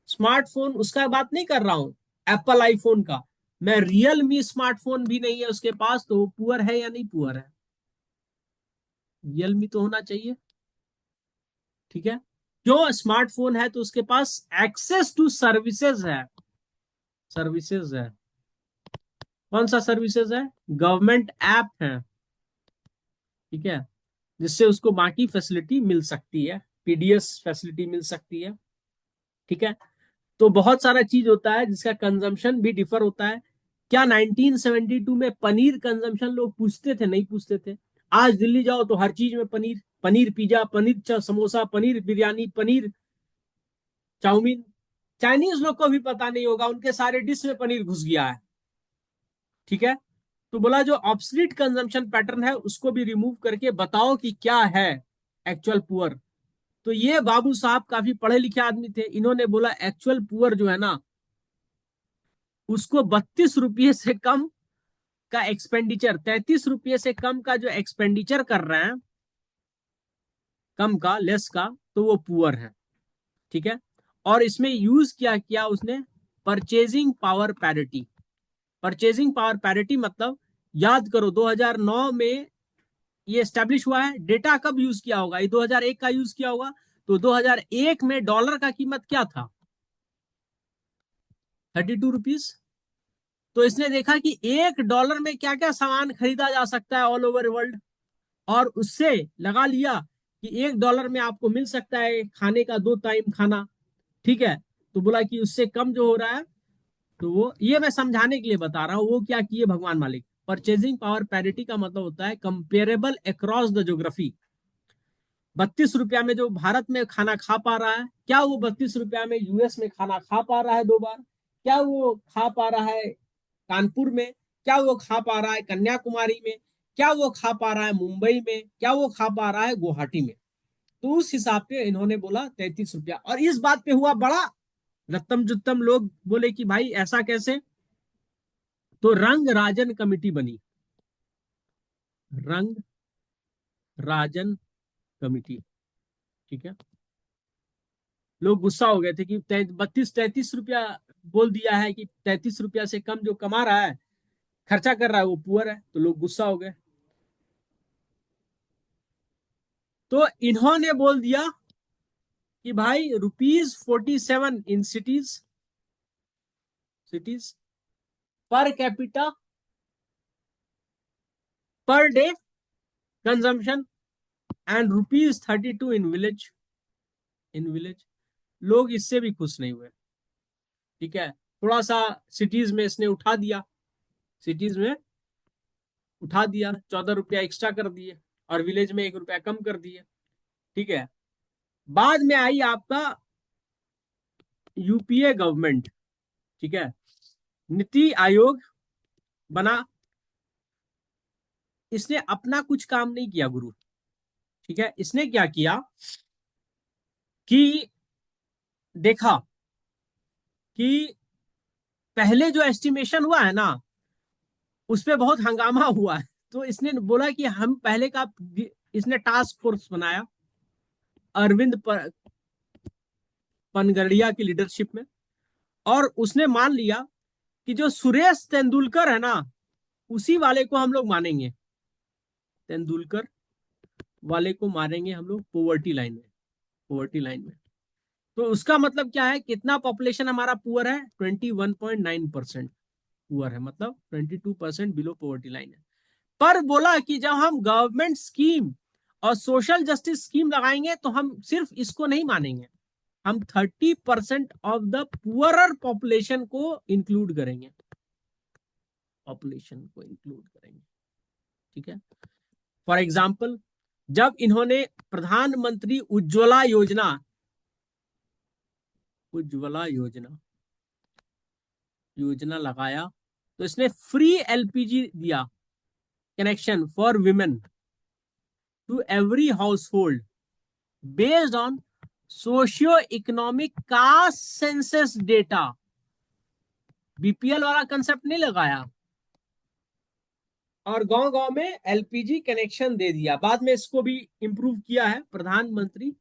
स्मार्टफोन उसका बात नहीं कर रहा हूं, एप्पल आईफोन का। मैं रियलमी स्मार्टफोन भी नहीं है उसके पास, तो वो पुअर है या नहीं पुअर है? रियलमी तो होना चाहिए, ठीक है। क्यों? स्मार्टफोन है तो उसके पास एक्सेस टू सर्विसेज है, सर्विसेज है। कौन सा सर्विसेज है? गवर्नमेंट ऐप है, ठीक है, जिससे उसको बाकी फैसिलिटी मिल सकती है, पीडीएस फैसिलिटी मिल सकती है, ठीक है। तो बहुत सारा चीज होता है जिसका कंजम्पशन भी डिफर होता है। क्या 1972 में पनीर कंजम्पशन लोग पूछते थे? नहीं पूछते थे। आज दिल्ली जाओ तो हर चीज में paneer, paneer pizza, paneer samosa, paneer biryani, paneer chow mein. Chinese लोग को भी पता नहीं होगा, उनके सारे डिश में पनीर घुस गया है, ठीक है। तो बोला जो ऑब्सलीट कंजम्पशन पैटर्न है उसको भी रिमूव करके बताओ कि क्या है एक्चुअल पुअर। तो ये बाबू साहब काफी पढ़े लिखे आदमी थे, इन्होंने बोला एक्चुअल पुअर जो है ना, उसको 32 रुपये से कम का एक्सपेंडिचर, 33 रुपये से कम का जो एक्सपेंडिचर कर रहे हैं, कम का, लेस का, तो वो पुअर है, ठीक है। और इसमें यूज क्या किया उसने? Purchasing power parity. Purchasing power parity मतलब, याद करो 2009 में ये स्टैब्लिश हुआ है। डेटा कब यूज किया होगा? ये 2001 का यूज किया होगा। तो 2001 में डॉलर का कीमत क्या था? 32 रुपीज। तो इसने देखा कि $1 में क्या क्या सामान खरीदा जा सकता है ऑल ओवर वर्ल्ड, और उससे लगा लिया कि $1 में आपको मिल सकता है खाने का 2 टाइम खाना, ठीक है। तो बोला कि उससे कम जो हो रहा है, तो वो, ये मैं समझाने के लिए बता रहा हूँ, वो क्या किए भगवान मालिक। परचेजिंग पावर पैरिटी का मतलब होता है कंपेरेबल अक्रॉस द ज्योग्राफी। 32 रुपया में जो भारत में खाना खा पा रहा है, क्या वो 32 रुपया में यूएस में खाना खा पा रहा है 2 बार? क्या वो खा पा रहा है कानपुर में? क्या वो खा पा रहा है कन्याकुमारी में? क्या वो खा पा रहा है मुंबई में? क्या वो खा पा रहा है गुवाहाटी में? तो उस हिसाब पे इन्होंने बोला 33 रुपया। और इस बात पे हुआ बड़ा रत्तम जुत्तम, लोग बोले कि भाई ऐसा कैसे? तो रंग राजन कमेटी बनी, रंग राजन कमेटी, ठीक है। लोग गुस्सा हो गए थे कि 32-33 रुपया बोल दिया है, कि 33 रुपया से कम जो कमा रहा है, खर्चा कर रहा है, वो पुअर है। तो लोग गुस्सा हो गए। तो इन्होंने बोल दिया कि भाई ₹47 in cities, cities per capita per day consumption, and ₹32 in village, in village. लोग इससे भी खुश नहीं हुए, ठीक है। थोड़ा सा सिटीज में इसने उठा दिया, सिटीज में उठा दिया, 14 रुपया एक्स्ट्रा कर दिए, और विलेज में 1 रुपया कम कर दिए, ठीक है। बाद में आई आपका यूपीए गवर्नमेंट, ठीक है, नीति आयोग बना। इसने अपना कुछ काम नहीं किया गुरु, ठीक है। इसने क्या किया कि देखा कि पहले जो एस्टिमेशन हुआ है ना, उस पर बहुत हंगामा हुआ है। तो इसने बोला कि हम पहले का, इसने टास्क फोर्स बनाया अरविंद पनगड़िया की लीडरशिप में, और उसने मान लिया कि जो सुरेश तेंदुलकर है ना, उसी वाले को हम लोग मानेंगे, तेंदुलकर वाले को मारेंगे हम लोग पोवर्टी लाइन में, पोवर्टी लाइन में। तो उसका मतलब क्या है? कितना पॉपुलेशन हमारा पुअर है? 21.9% पुअर है, मतलब 22% बिलो पोवर्टी लाइन है। पर बोला कि जब हम गवर्नमेंट स्कीम और सोशल जस्टिस स्कीम लगाएंगे तो हम सिर्फ इसको नहीं मानेंगे, हम 30% ऑफ द पुअरर पॉपुलेशन को इंक्लूड करेंगे, पॉपुलेशन को इंक्लूड करेंगे। ठीक है, फॉर एग्जाम्पल जब इन्होंने प्रधानमंत्री उज्ज्वला योजना, उज्ज्वला योजना योजना लगाया, तो इसने फ्री एलपीजी दिया connection for women to every household based on socio economic caste census data. BPL वाला कंसेप्ट नहीं लगाया, और गांव गांव में एलपीजी कनेक्शन दे दिया। बाद में इसको भी इंप्रूव किया है प्रधानमंत्री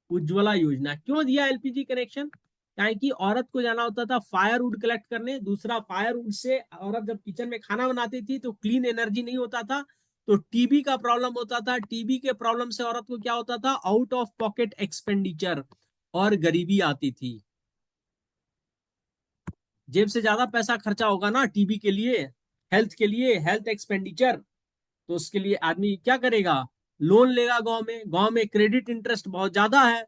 उज्ज्वला योजना। क्यों दिया एलपीजी कनेक्शन? कि औरत को जाना होता था फायरवुड कलेक्ट करने, दूसरा फायरवुड से औरत जब किचन में खाना बनाती थी तो क्लीन एनर्जी नहीं होता था, तो टीबी का प्रॉब्लम होता था। टीबी के प्रॉब्लम से औरत को क्या होता था, आउट ऑफ पॉकेट एक्सपेंडिचर और गरीबी आती थी। जेब से ज्यादा पैसा खर्चा होगा ना टीबी के लिए, हेल्थ के लिए, हेल्थ एक्सपेंडिचर, तो उसके लिए आदमी क्या करेगा, लोन लेगा। गांव में क्रेडिट इंटरेस्ट बहुत ज्यादा है,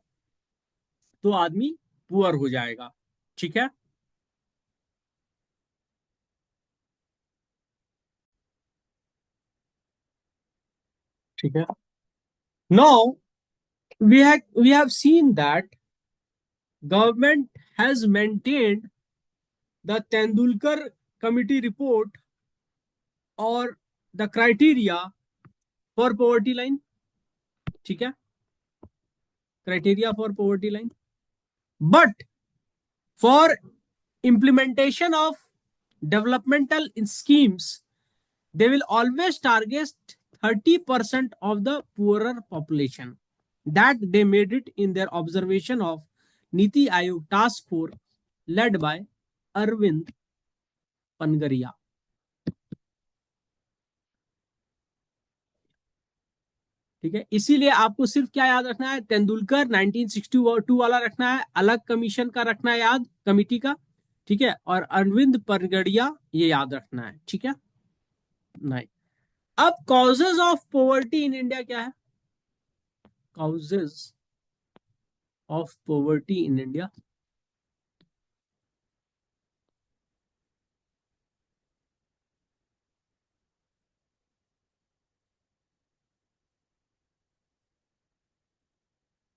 तो आदमी पुअर हो जाएगा। ठीक है, ठीक है। Now we have seen that government has maintained the Tendulkar committee report or the criteria for poverty line। ठीक है, criteria for poverty line, but for implementation of developmental schemes they will always target 30% of the poorer population, that they made it in their observation of Niti Aayog task force led by Arvind Pangaria। ठीक है, इसीलिए आपको सिर्फ क्या याद रखना है, तेंदुलकर 1962 वाला रखना है, अलग कमीशन का रखना है याद, कमिटी का। ठीक है, और अरविंद पनगड़िया ये याद रखना है। ठीक है, नहीं। अब causes of poverty in India क्या है, causes of poverty in India?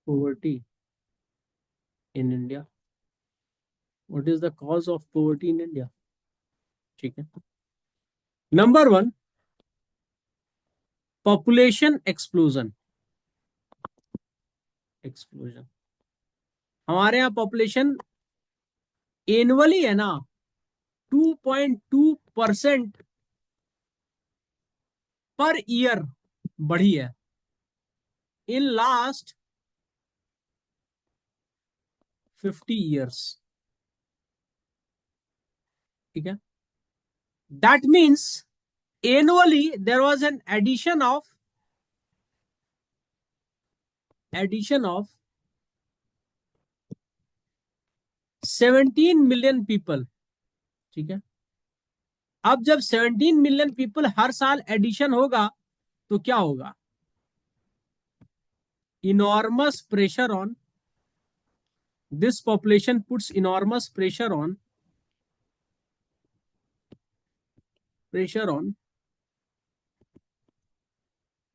Poverty in India. What is the cause of poverty in India? ठीक है, नंबर 1, पॉपुलेशन एक्सप्लोजन। हमारे यहाँ पॉपुलेशन एनुअली है ना 2.2% पर ईयर बढ़ी है इन लास्ट 50 years। ठीक है, that means annually there was an addition of 17 million people। ठीक है, अब जब 17 मिलियन पीपल हर साल एडिशन होगा तो क्या होगा, enormous pressure on this population, puts enormous pressure on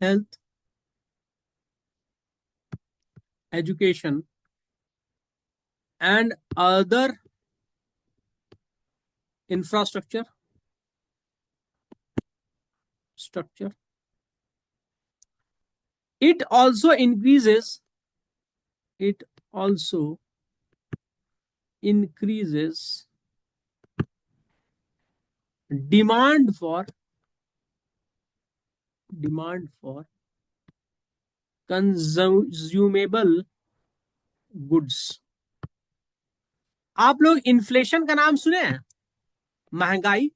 health, education and other infrastructure structure। It also increases demand for consumable goods। आप लोग इन्फ्लेशन का नाम सुने हैं, महंगाई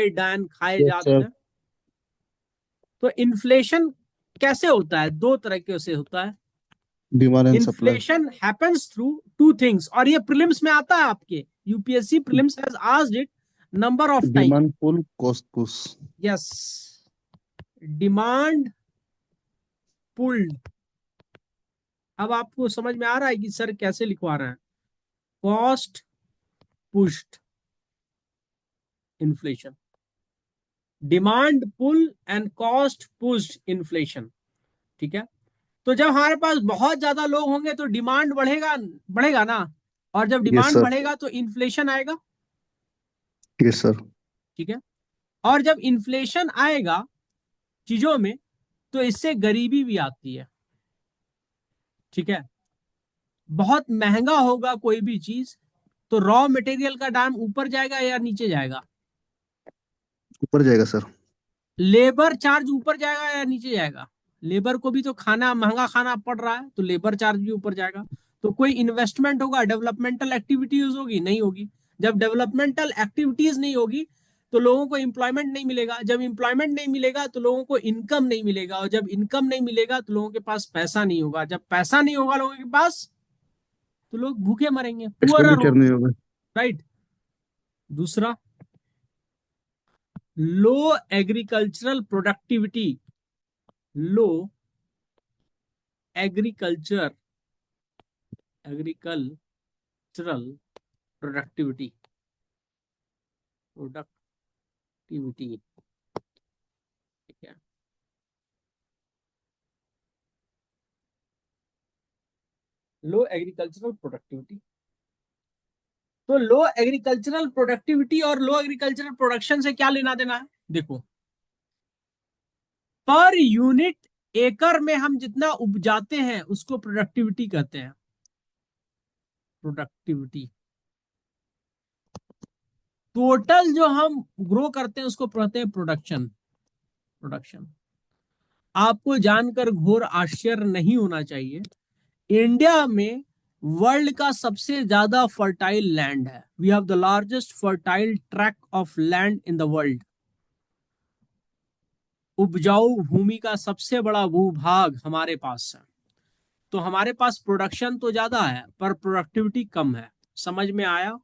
डायन खाए यस जाते सर। हैं। तो इन्फ्लेशन कैसे होता है, दो तरीके से होता है। Demand and supply. Inflation happens through two things, और ये प्रीलिम्स में आता है आपके, UPSC prelims has asked it number of time. Demand pull, cost push. Yes, demand pulled. अब आपको समझ में आ रहा है कि सर कैसे लिखवा रहे हैं। Cost pushed inflation, demand pull and cost pushed inflation. ठीक है, तो जब हमारे पास बहुत ज्यादा लोग होंगे तो डिमांड बढ़ेगा, बढ़ेगा ना, और जब यस डिमांड सर। बढ़ेगा तो इन्फ्लेशन आएगा। Yes sir. ठीक है, और जब इन्फ्लेशन आएगा चीजों में तो इससे गरीबी भी आती है। ठीक है, बहुत महंगा होगा कोई भी चीज तो रॉ मटेरियल का दाम ऊपर जाएगा या नीचे जाएगा? ऊपर जाएगा सर। लेबर चार्ज ऊपर जाएगा या नीचे जाएगा? लेबर को भी तो खाना महंगा खाना पड़ रहा है तो लेबर चार्ज भी ऊपर जाएगा। तो कोई इन्वेस्टमेंट होगा, डेवलपमेंटल एक्टिविटीज होगी, नहीं होगी। जब डेवलपमेंटल एक्टिविटीज नहीं होगी तो लोगों को एम्प्लॉयमेंट नहीं मिलेगा, जब एम्प्लॉयमेंट नहीं मिलेगा तो लोगों को इनकम नहीं मिलेगा, और जब इनकम नहीं मिलेगा तो लोगों के पास पैसा नहीं होगा, जब पैसा नहीं होगा लोगों के पास तो लोग भूखे मरेंगे, पुअरर एक्सपेंडिचर होंगे। नहीं होगा। राइट। दूसरा, लो एग्रीकल्चरल प्रोडक्टिविटी, लो एग्रीकल्चर एग्रीकल्चरल प्रोडक्टिविटी, प्रोडक्टिविटी। ठीक है, लो एग्रीकल्चरल प्रोडक्टिविटी। तो लो एग्रीकल्चरल प्रोडक्टिविटी और लो एग्रीकल्चरल प्रोडक्शन से क्या लेना देना है? देखो, पर यूनिट एकड़ में हम जितना उपजाते हैं उसको प्रोडक्टिविटी कहते हैं। प्रोडक्टिविटी, टोटल जो हम ग्रो करते हैं उसको कहते हैं प्रोडक्शन। प्रोडक्शन। आपको जानकर घोर आश्चर्य नहीं होना चाहिए, इंडिया में वर्ल्ड का सबसे ज्यादा फर्टाइल लैंड है। We have the largest fertile track of land in the world. उपजाऊ भूमि का सबसे बड़ा भूभाग हमारे पास है। तो हमारे पास प्रोडक्शन तो ज्यादा है पर प्रोडक्टिविटी कम है। समझ में आया?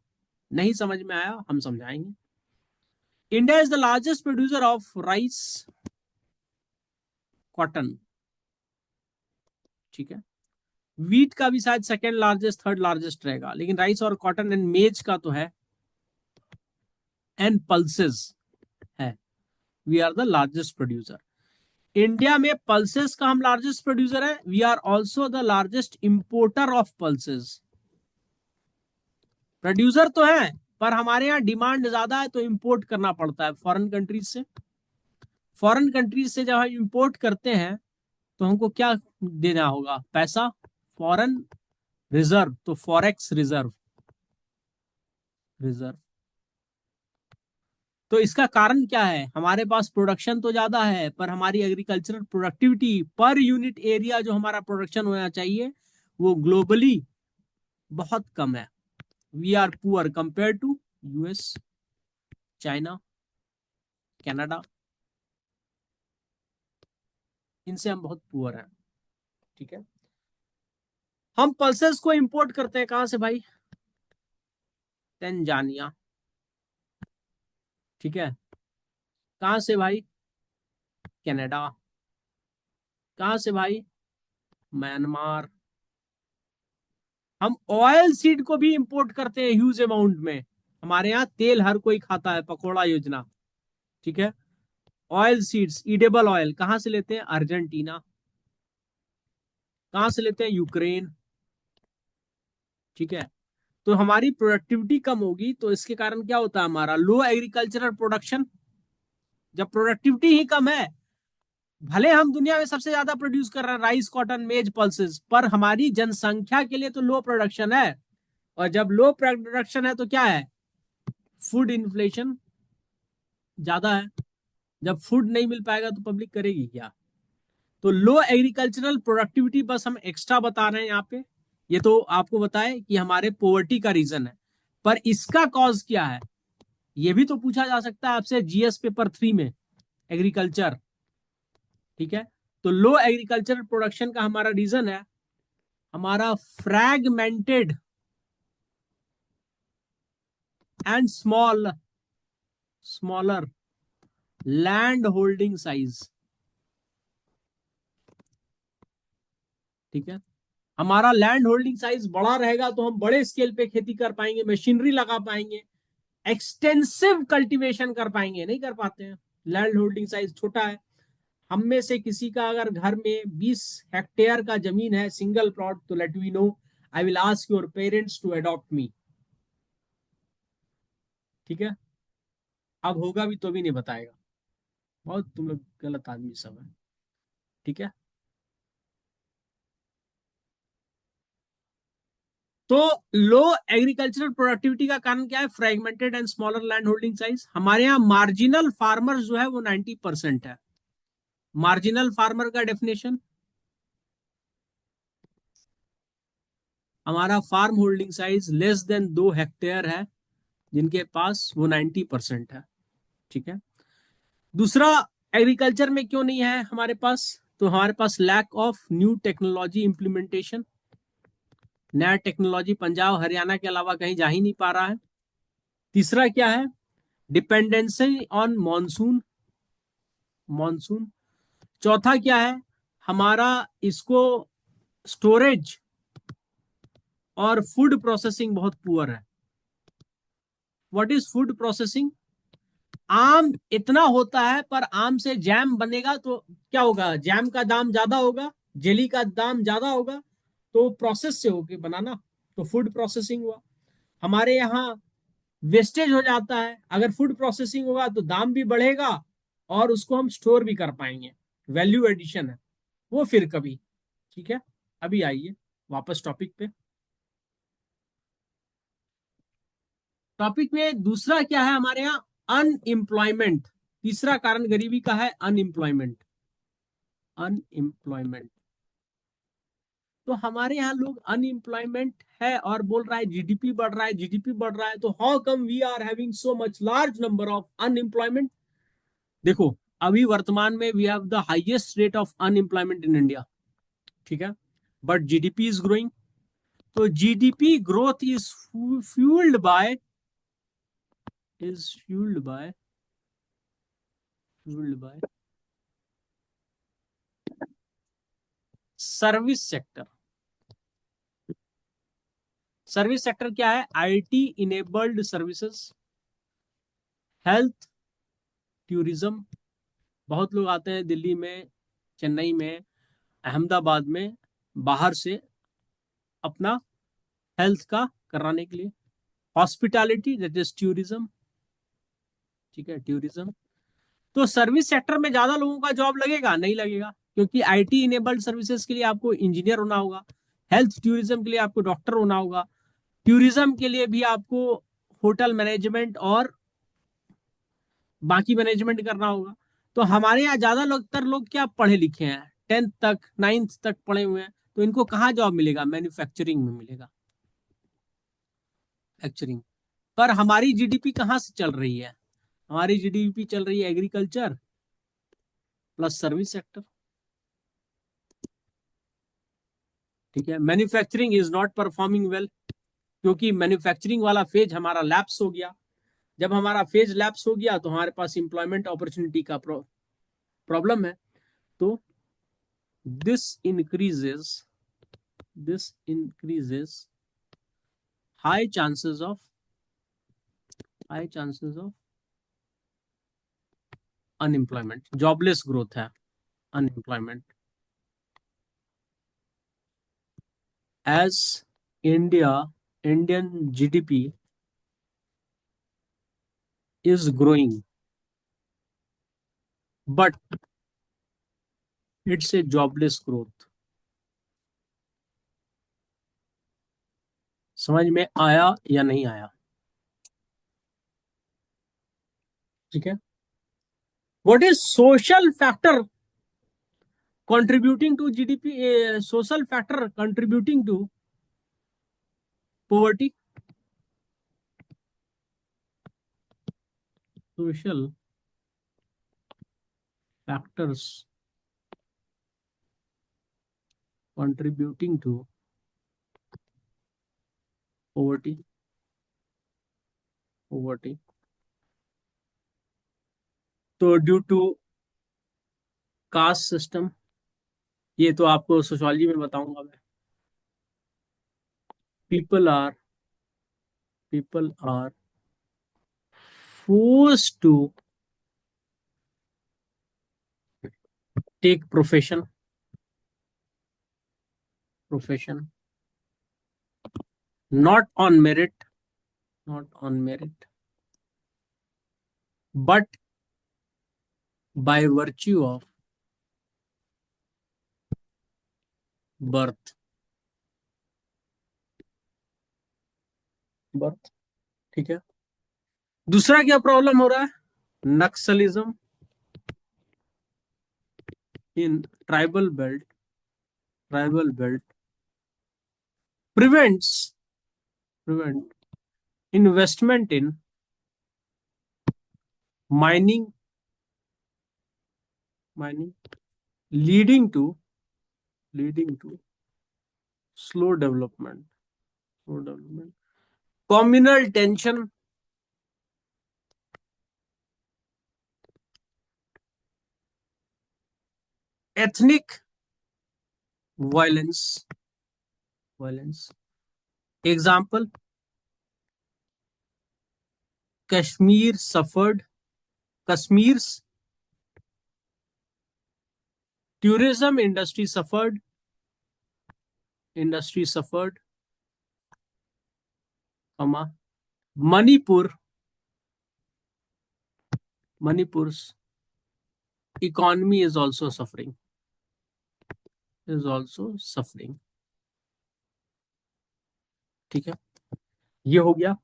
नहीं समझ में आया हम समझाएंगे। India is the largest producer of rice, cotton. ठीक है, वीट का भी शायद सेकेंड लार्जेस्ट थर्ड लार्जेस्ट रहेगा, लेकिन राइस और कॉटन एंड मेज का तो है, एंड पल्सेस है। We are the largest producer. India में पल्सेस का हम लार्जेस्ट प्रोड्यूसर है। We are also the largest importer of pulses. Producer तो है पर हमारे यहाँ डिमांड ज्यादा है तो इंपोर्ट करना पड़ता है फॉरेन कंट्रीज से। फॉरेन कंट्रीज से जब हम इंपोर्ट करते हैं तो हमको क्या देना होगा? पैसा, फॉरेन रिजर्व, तो फॉरेक्स रिजर्व, रिजर्व। तो इसका कारण क्या है? हमारे पास प्रोडक्शन तो ज्यादा है पर हमारी agricultural productivity per unit area जो हमारा प्रोडक्शन होना चाहिए वो ग्लोबली बहुत कम है। We are poor compare to US, China, Canada, इनसे हम बहुत पुअर हैं। ठीक है, हम पल्सेस को इंपोर्ट करते हैं कहां से भाई? तंजानिया। ठीक है, कहां से भाई? कनाडा। कहां से भाई? म्यांमार। हम ऑयल सीड को भी इंपोर्ट करते हैं ह्यूज अमाउंट में। हमारे यहाँ तेल हर कोई खाता है, पकौड़ा योजना। ठीक है, ऑयल सीड्स, ईडेबल ऑयल कहां से लेते हैं? अर्जेंटीना। कहां से लेते हैं? यूक्रेन। ठीक है, तो हमारी प्रोडक्टिविटी कम होगी तो इसके कारण क्या होता है? हमारा लो एग्रीकल्चरल प्रोडक्शन। जब प्रोडक्टिविटी ही कम है, भले हम दुनिया में सबसे ज्यादा प्रोड्यूस कर रहे हैं राइस, कॉटन, मेज, पल्सेस, पर हमारी जनसंख्या के लिए तो लो प्रोडक्शन है। और जब लो प्रोडक्शन है तो क्या है? फूड इन्फ्लेशन ज्यादा है। जब फूड नहीं मिल पाएगा तो पब्लिक करेगी क्या? तो लो एग्रीकल्चरल प्रोडक्टिविटी बस हम एक्स्ट्रा बता रहे हैं यहाँ पे। ये तो आपको बताए कि हमारे पोवर्टी का रीजन है, पर इसका कॉज क्या है ये भी तो पूछा जा सकता है आपसे जीएस पेपर 3 में, एग्रीकल्चर। ठीक है, तो लो एग्रीकल्चरल प्रोडक्शन का हमारा रीजन है हमारा fragmented and smaller land holding size. ठीक है। हमारा लैंड होल्डिंग साइज बड़ा रहेगा तो हम बड़े स्केल पे खेती कर पाएंगे, मशीनरी लगा पाएंगे, एक्सटेंसिव कल्टीवेशन कर पाएंगे, नहीं कर पाते हैं। लैंड होल्डिंग साइज छोटा है। हम में से किसी का अगर घर में 20 हेक्टेयर का जमीन है, सिंगल प्लॉट, तो let me know, I will ask your parents to adopt me. ठीक है। अब होगा भी तो भी नहीं बताएगा, बहुत तुम लोग गलत आदमी सब है। ठीक है। तो लो एग्रीकल्चरल प्रोडक्टिविटी का कारण क्या है? Fragmented and smaller land holding size. हमारे यहाँ मार्जिनल फार्मर जो है वो 90% है। मार्जिनल फार्मर का डेफिनेशन, हमारा farm holding size less than 2 hectare है, जिनके पास वो 90% है। ठीक है। दूसरा, एग्रीकल्चर में क्यों नहीं है हमारे पास? तो हमारे पास lack of new technology implementation. नया टेक्नोलॉजी पंजाब हरियाणा के अलावा कहीं जा ही नहीं पा रहा है। तीसरा क्या है? Dependency on monsoon. मॉनसून। चौथा क्या है? हमारा इसको स्टोरेज और फूड प्रोसेसिंग बहुत पुअर है। What is food processing? आम इतना होता है, पर आम से जैम बनेगा तो क्या होगा? जैम का दाम ज्यादा होगा, जेली का दाम ज्यादा होगा, तो प्रोसेस से होके बनाना, तो फूड प्रोसेसिंग हुआ। हमारे यहाँ वेस्टेज हो जाता है, अगर फूड प्रोसेसिंग होगा तो दाम भी बढ़ेगा और उसको हम स्टोर भी कर पाएंगे, वैल्यू एडिशन है वो फिर कभी। ठीक है। अभी आइए वापस टॉपिक पे। टॉपिक में दूसरा क्या है हमारे यहाँ? अनएम्प्लॉयमेंट। तीसरा कारण गरीबी का है अनएम्प्लॉयमेंट। अनएम्प्लॉयमेंट। तो हमारे यहाँ लोग अनएम्प्लॉयमेंट है और बोल रहा है जीडीपी बढ़ रहा है, जीडीपी बढ़ रहा है, तो how come we are having so much large number of unemployment? देखो, अभी वर्तमान में we have the highest rate of unemployment in India. ठीक है। But GDP is growing. तो GDP growth is fuelled by, is fuelled by service sector. Service sector क्या है? IT enabled services, health, tourism. बहुत लोग आते हैं दिल्ली में, चेन्नई में, अहमदाबाद में बाहर से अपना हेल्थ का कराने के लिए। Hospitality, that is tourism. ठीक है, टूरिज्म। तो सर्विस सेक्टर में ज्यादा लोगों का जॉब लगेगा? नहीं लगेगा, क्योंकि आईटी इनेबल्ड सर्विसेज के लिए आपको इंजीनियर होना होगा, हेल्थ टूरिज्म के लिए आपको डॉक्टर होना होगा, टूरिज्म के लिए भी आपको होटल मैनेजमेंट और बाकी मैनेजमेंट करना होगा। तो हमारे यहाँ ज्यादातर लोग क्या पढ़े लिखे हैं, 10th तक 9th तक पढ़े हुए हैं, तो इनको कहाँ जॉब मिलेगा? मैन्युफैक्चरिंग में मिलेगा। मैन्युफैक्चरिंग। पर हमारी जीडीपी कहाँ से चल रही है? हमारी जीडीपी चल रही है एग्रीकल्चर प्लस सर्विस सेक्टर। ठीक है। Manufacturing is not performing well, क्योंकि मैन्युफैक्चरिंग वाला फेज हमारा लैप्स हो गया। जब हमारा फेज लैप्स हो गया तो हमारे पास इंप्लॉयमेंट अपॉर्चुनिटी का प्रॉब्लम है। तो this increases this increases high chances of high chances of unemployment. Jobless growth है unemployment. As India Indian GDP is growing, but it's a jobless growth। समझ में आया या नहीं आया? ठीक है। What is social factor contributing to GDP? A social factor contributing to poverty। Social factors contributing to poverty। तो ड्यू टू कास्ट सिस्टम, ये तो आपको सोशियोलॉजी में बताऊंगा मैं। People are people are forced to take profession not on merit, not on merit, but by virtue of birth. Birth, ठीक है। दूसरा क्या प्रॉब्लम हो रहा है? Naxalism in tribal belt. Tribal belt prevents prevent investment in mining, mining, leading to leading to slow development, slow development. Communal tension, ethnic violence, violence. Example: Kashmir suffered. Kashmir's tourism industry suffered, comma, Manipur, Manipur's economy is also suffering. ठीक है, ये हो गया।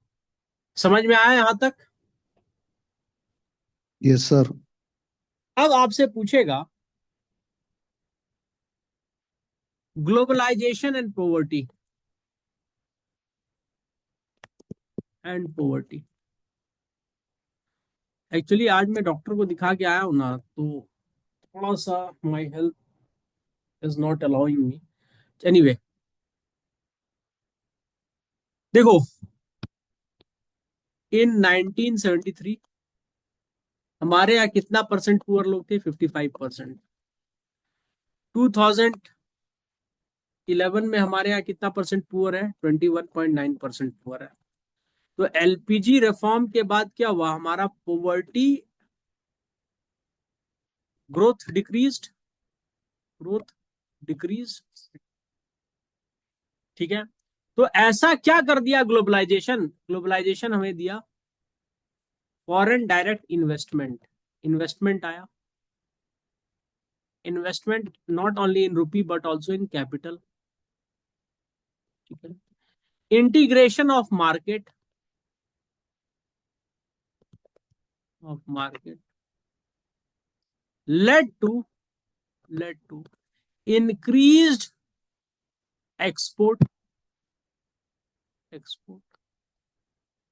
समझ में आया यहां तक? Yes sir. अब आपसे पूछेगा ग्लोबलाइजेशन एंड पोवर्टी। एक्चुअली आज मैं डॉक्टर को दिखा के आया हूं ना, तो थोड़ा सा my health is not allowing me. Anyway, देखो, इन 1973 हमारे यहाँ कितना परसेंट पुअर लोग थे? 55%। 2011 में हमारे यहाँ कितना परसेंट पुअर है? 21.9% पुअर है। तो एलपीजी रिफॉर्म के बाद क्या हुआ? हमारा poverty growth decreased, growth decrease. ठीक है, तो ऐसा क्या कर दिया ग्लोबलाइजेशन? ग्लोबलाइजेशन हमें दिया फॉरेन डायरेक्ट इन्वेस्टमेंट। इन्वेस्टमेंट आया, investment not only in rupee but also in capital. ठीक है, integration of market led to led to increased export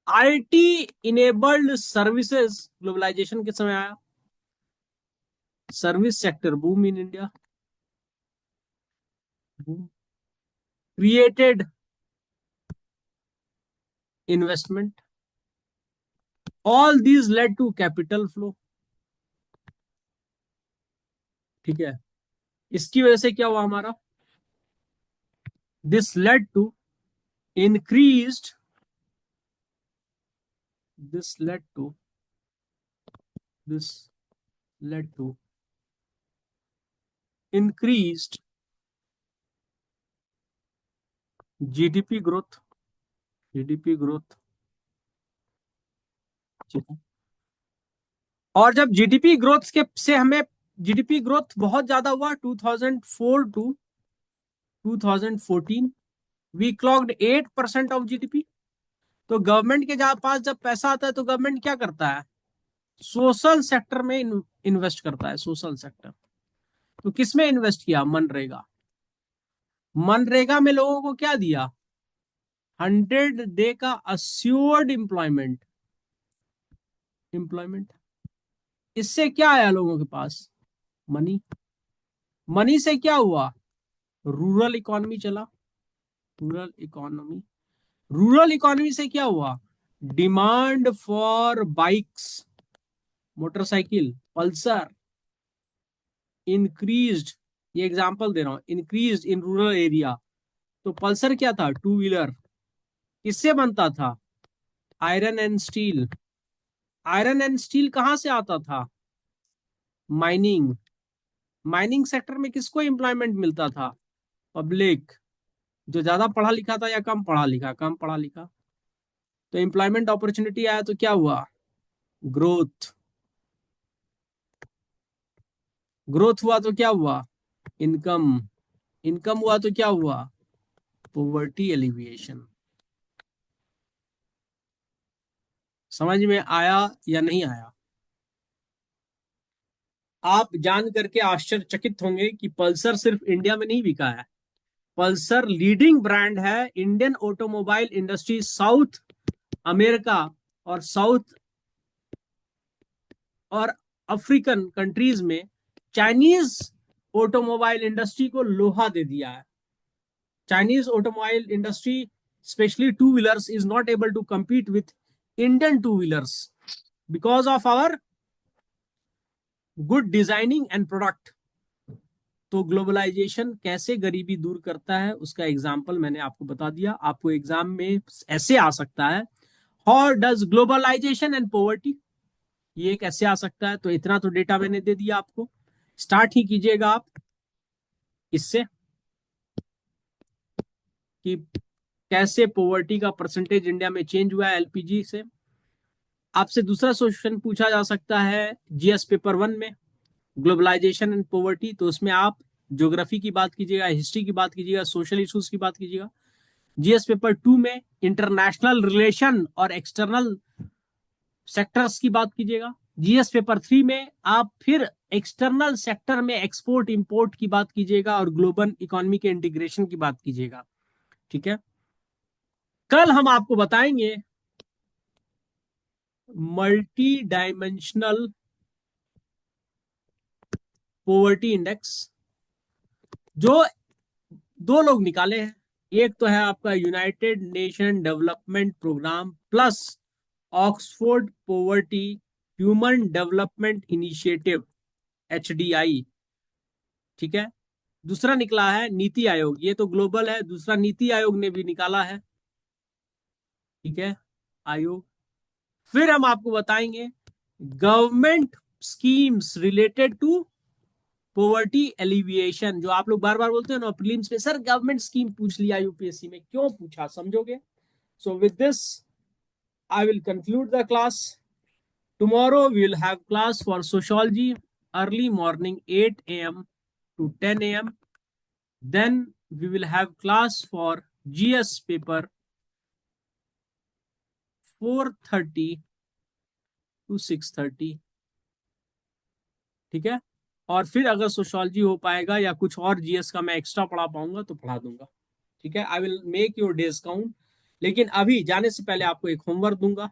IT enabled services. Globalisation के समय आया, service sector boom in India, created investment. All these led to capital flow. ठीक है, इसकी वजह से क्या हुआ हमारा? This led to increased this led to this led to increased GDP growth. GDP growth, ठीक है। और जब जीडीपी ग्रोथ के से हमें जीडीपी ग्रोथ बहुत ज्यादा हुआ 2004 to 2014, we clocked 8% of GDP. तो गवर्नमेंट के जहां पास जब पैसा आता है तो गवर्नमेंट क्या करता है? सोशल सेक्टर में इन्वेस्ट करता है। सोशल सेक्टर, तो किसमें इन्वेस्ट किया? मनरेगा। मनरेगा में लोगों को क्या दिया? 100 डे का अश्योर्ड एम्प्लॉयमेंट। इससे क्या आया लोगों के पास? मनी। मनी से क्या हुआ? रूरल इकोनॉमी चला। रूरल इकोनॉमी रूरल इकोनॉमी से क्या हुआ? Demand for bikes, motorcycle, Pulsar increased. ये एग्जांपल दे रहा हूँ, इंक्रीज इन रूरल एरिया। तो पल्सर क्या था? Two wheeler. किससे बनता था? Iron and steel. Iron and steel कहाँ से आता था? माइनिंग। माइनिंग सेक्टर में किसको एम्प्लॉयमेंट मिलता था? पब्लिक। जो ज्यादा पढ़ा लिखा था या कम पढ़ा लिखा? कम पढ़ा लिखा। तो एम्प्लॉयमेंट अपॉर्चुनिटी आया तो क्या हुआ? ग्रोथ। ग्रोथ हुआ तो क्या हुआ? इनकम। इनकम हुआ तो क्या हुआ? Poverty alleviation. समझ में आया या नहीं आया? आप जान करके आश्चर्यचकित होंगे कि पल्सर सिर्फ इंडिया में नहीं बिका है। पल्सर लीडिंग ब्रांड है Indian automobile industry, South America और साउथ और अफ्रीकन कंट्रीज में। चाइनीज ऑटोमोबाइल इंडस्ट्री को लोहा दे दिया है। Chinese automobile industry, specially two wheelers, is not able to compete with Indian two wheelers because of our good designing and product. तो globalisation कैसे गरीबी दूर करता है उसका एग्जाम्पल मैंने आपको बता दिया। आपको एग्जाम में ऐसे आ सकता है, how does globalisation and poverty, ये एक ऐसे आ सकता है। तो इतना तो डेटा मैंने दे दिया आपको। स्टार्ट ही कीजिएगा आप इससे कि कैसे पॉवर्टी का परसेंटेज इंडिया में चेंज हुआ है एलपीजी से। आपसे दूसरा क्वेश्चन पूछा जा सकता है जीएस पेपर 1 में, ग्लोबलाइजेशन एंड पॉवर्टी। तो उसमें आप ज्योग्राफी की बात कीजिएगा, हिस्ट्री की बात कीजिएगा, सोशल इश्यूज की बात कीजिएगा। जीएस पेपर 2 में इंटरनेशनल रिलेशन और एक्सटर्नल सेक्टर्स की बात कीजिएगा। जीएस पेपर 3 में आप फिर एक्सटर्नल सेक्टर में एक्सपोर्ट इंपोर्ट की बात कीजिएगा और ग्लोबल इकोनॉमी के इंटीग्रेशन की बात कीजिएगा। ठीक है। कल हम आपको बताएंगे मल्टी डायमेंशनल पॉवर्टी इंडेक्स, जो दो लोग निकाले हैं। एक तो है आपका United Nation Development Programme plus Oxford Poverty Human Development Initiative, HDI। ठीक है। दूसरा निकला है नीति आयोग, ये तो ग्लोबल है, दूसरा नीति आयोग ने भी निकाला है। ठीक है। आयोग। फिर हम आपको बताएंगे government schemes related to poverty alleviation. जो आप लोग बार बार बोलते हैं ना प्रीलिम्स में, सर गवर्नमेंट स्कीम पूछ लिया यूपीएससी में, क्यों पूछा समझोगे। So with this I will conclude the class. Tomorrow we will have class for sociology, early morning 8 a.m. to 10 a.m. Then we will have class for GS paper 4:30 to 6:30। ठीक है। और फिर अगर सोशोलॉजी हो पाएगा या कुछ और जीएस का मैं एक्स्ट्रा पढ़ा पाऊंगा तो पढ़ा दूंगा। ठीक है। I will make your days count. लेकिन अभी जाने से पहले आपको एक होमवर्क दूंगा।